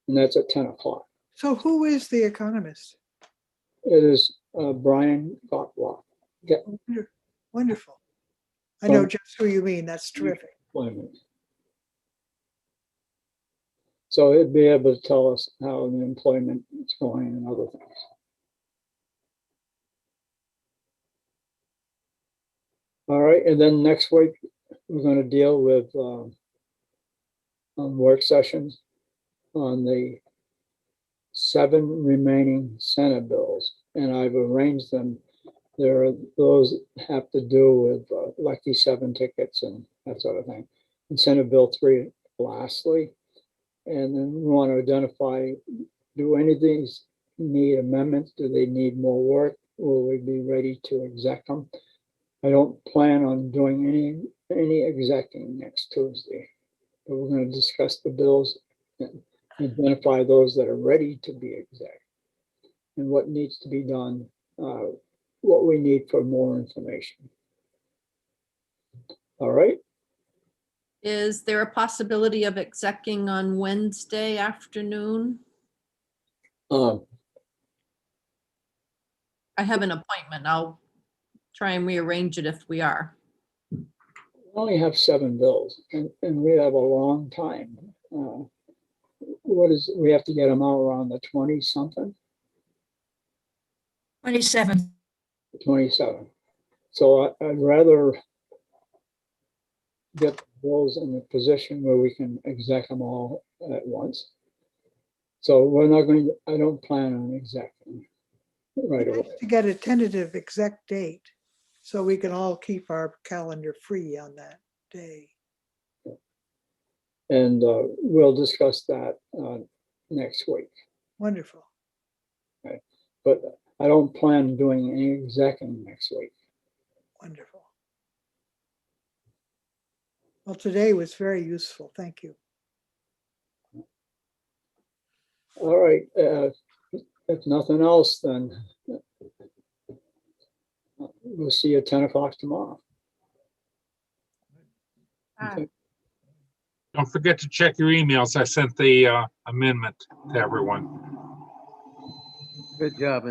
And that's at 10 o'clock. So who is the economist? It is Brian Gottlock. Wonderful. I know just who you mean. That's terrific. So he'd be able to tell us how the employment is going and other things. All right, and then next week, we're going to deal with work sessions on the 7 remaining Senate bills, and I've arranged them. There are those that have to do with Lucky 7 tickets and that sort of thing. And Senate Bill 3 lastly, and then we want to identify, do any of these need amendments? Do they need more work? Will we be ready to exec them? I don't plan on doing any execing next Tuesday, but we're going to discuss the bills and identify those that are ready to be exec and what needs to be done, what we need for more information. All right. Is there a possibility of execing on Wednesday afternoon? I have an appointment. I'll try and rearrange it if we are. We only have 7 bills and we have a long time. We have to get them out around the 20 something? 27. 27. So I'd rather get bills in a position where we can exec them all at once. So we're not going to, I don't plan on execing right away. To get a tentative exec date so we can all keep our calendar free on that day. And we'll discuss that next week. Wonderful. Okay. But I don't plan on doing any execing next week. Wonderful. Well, today was very useful. Thank you. All right. If nothing else, then we'll see you at 10 o'clock tomorrow. Okay. Don't forget to check your emails. I sent the amendment to everyone. Good job.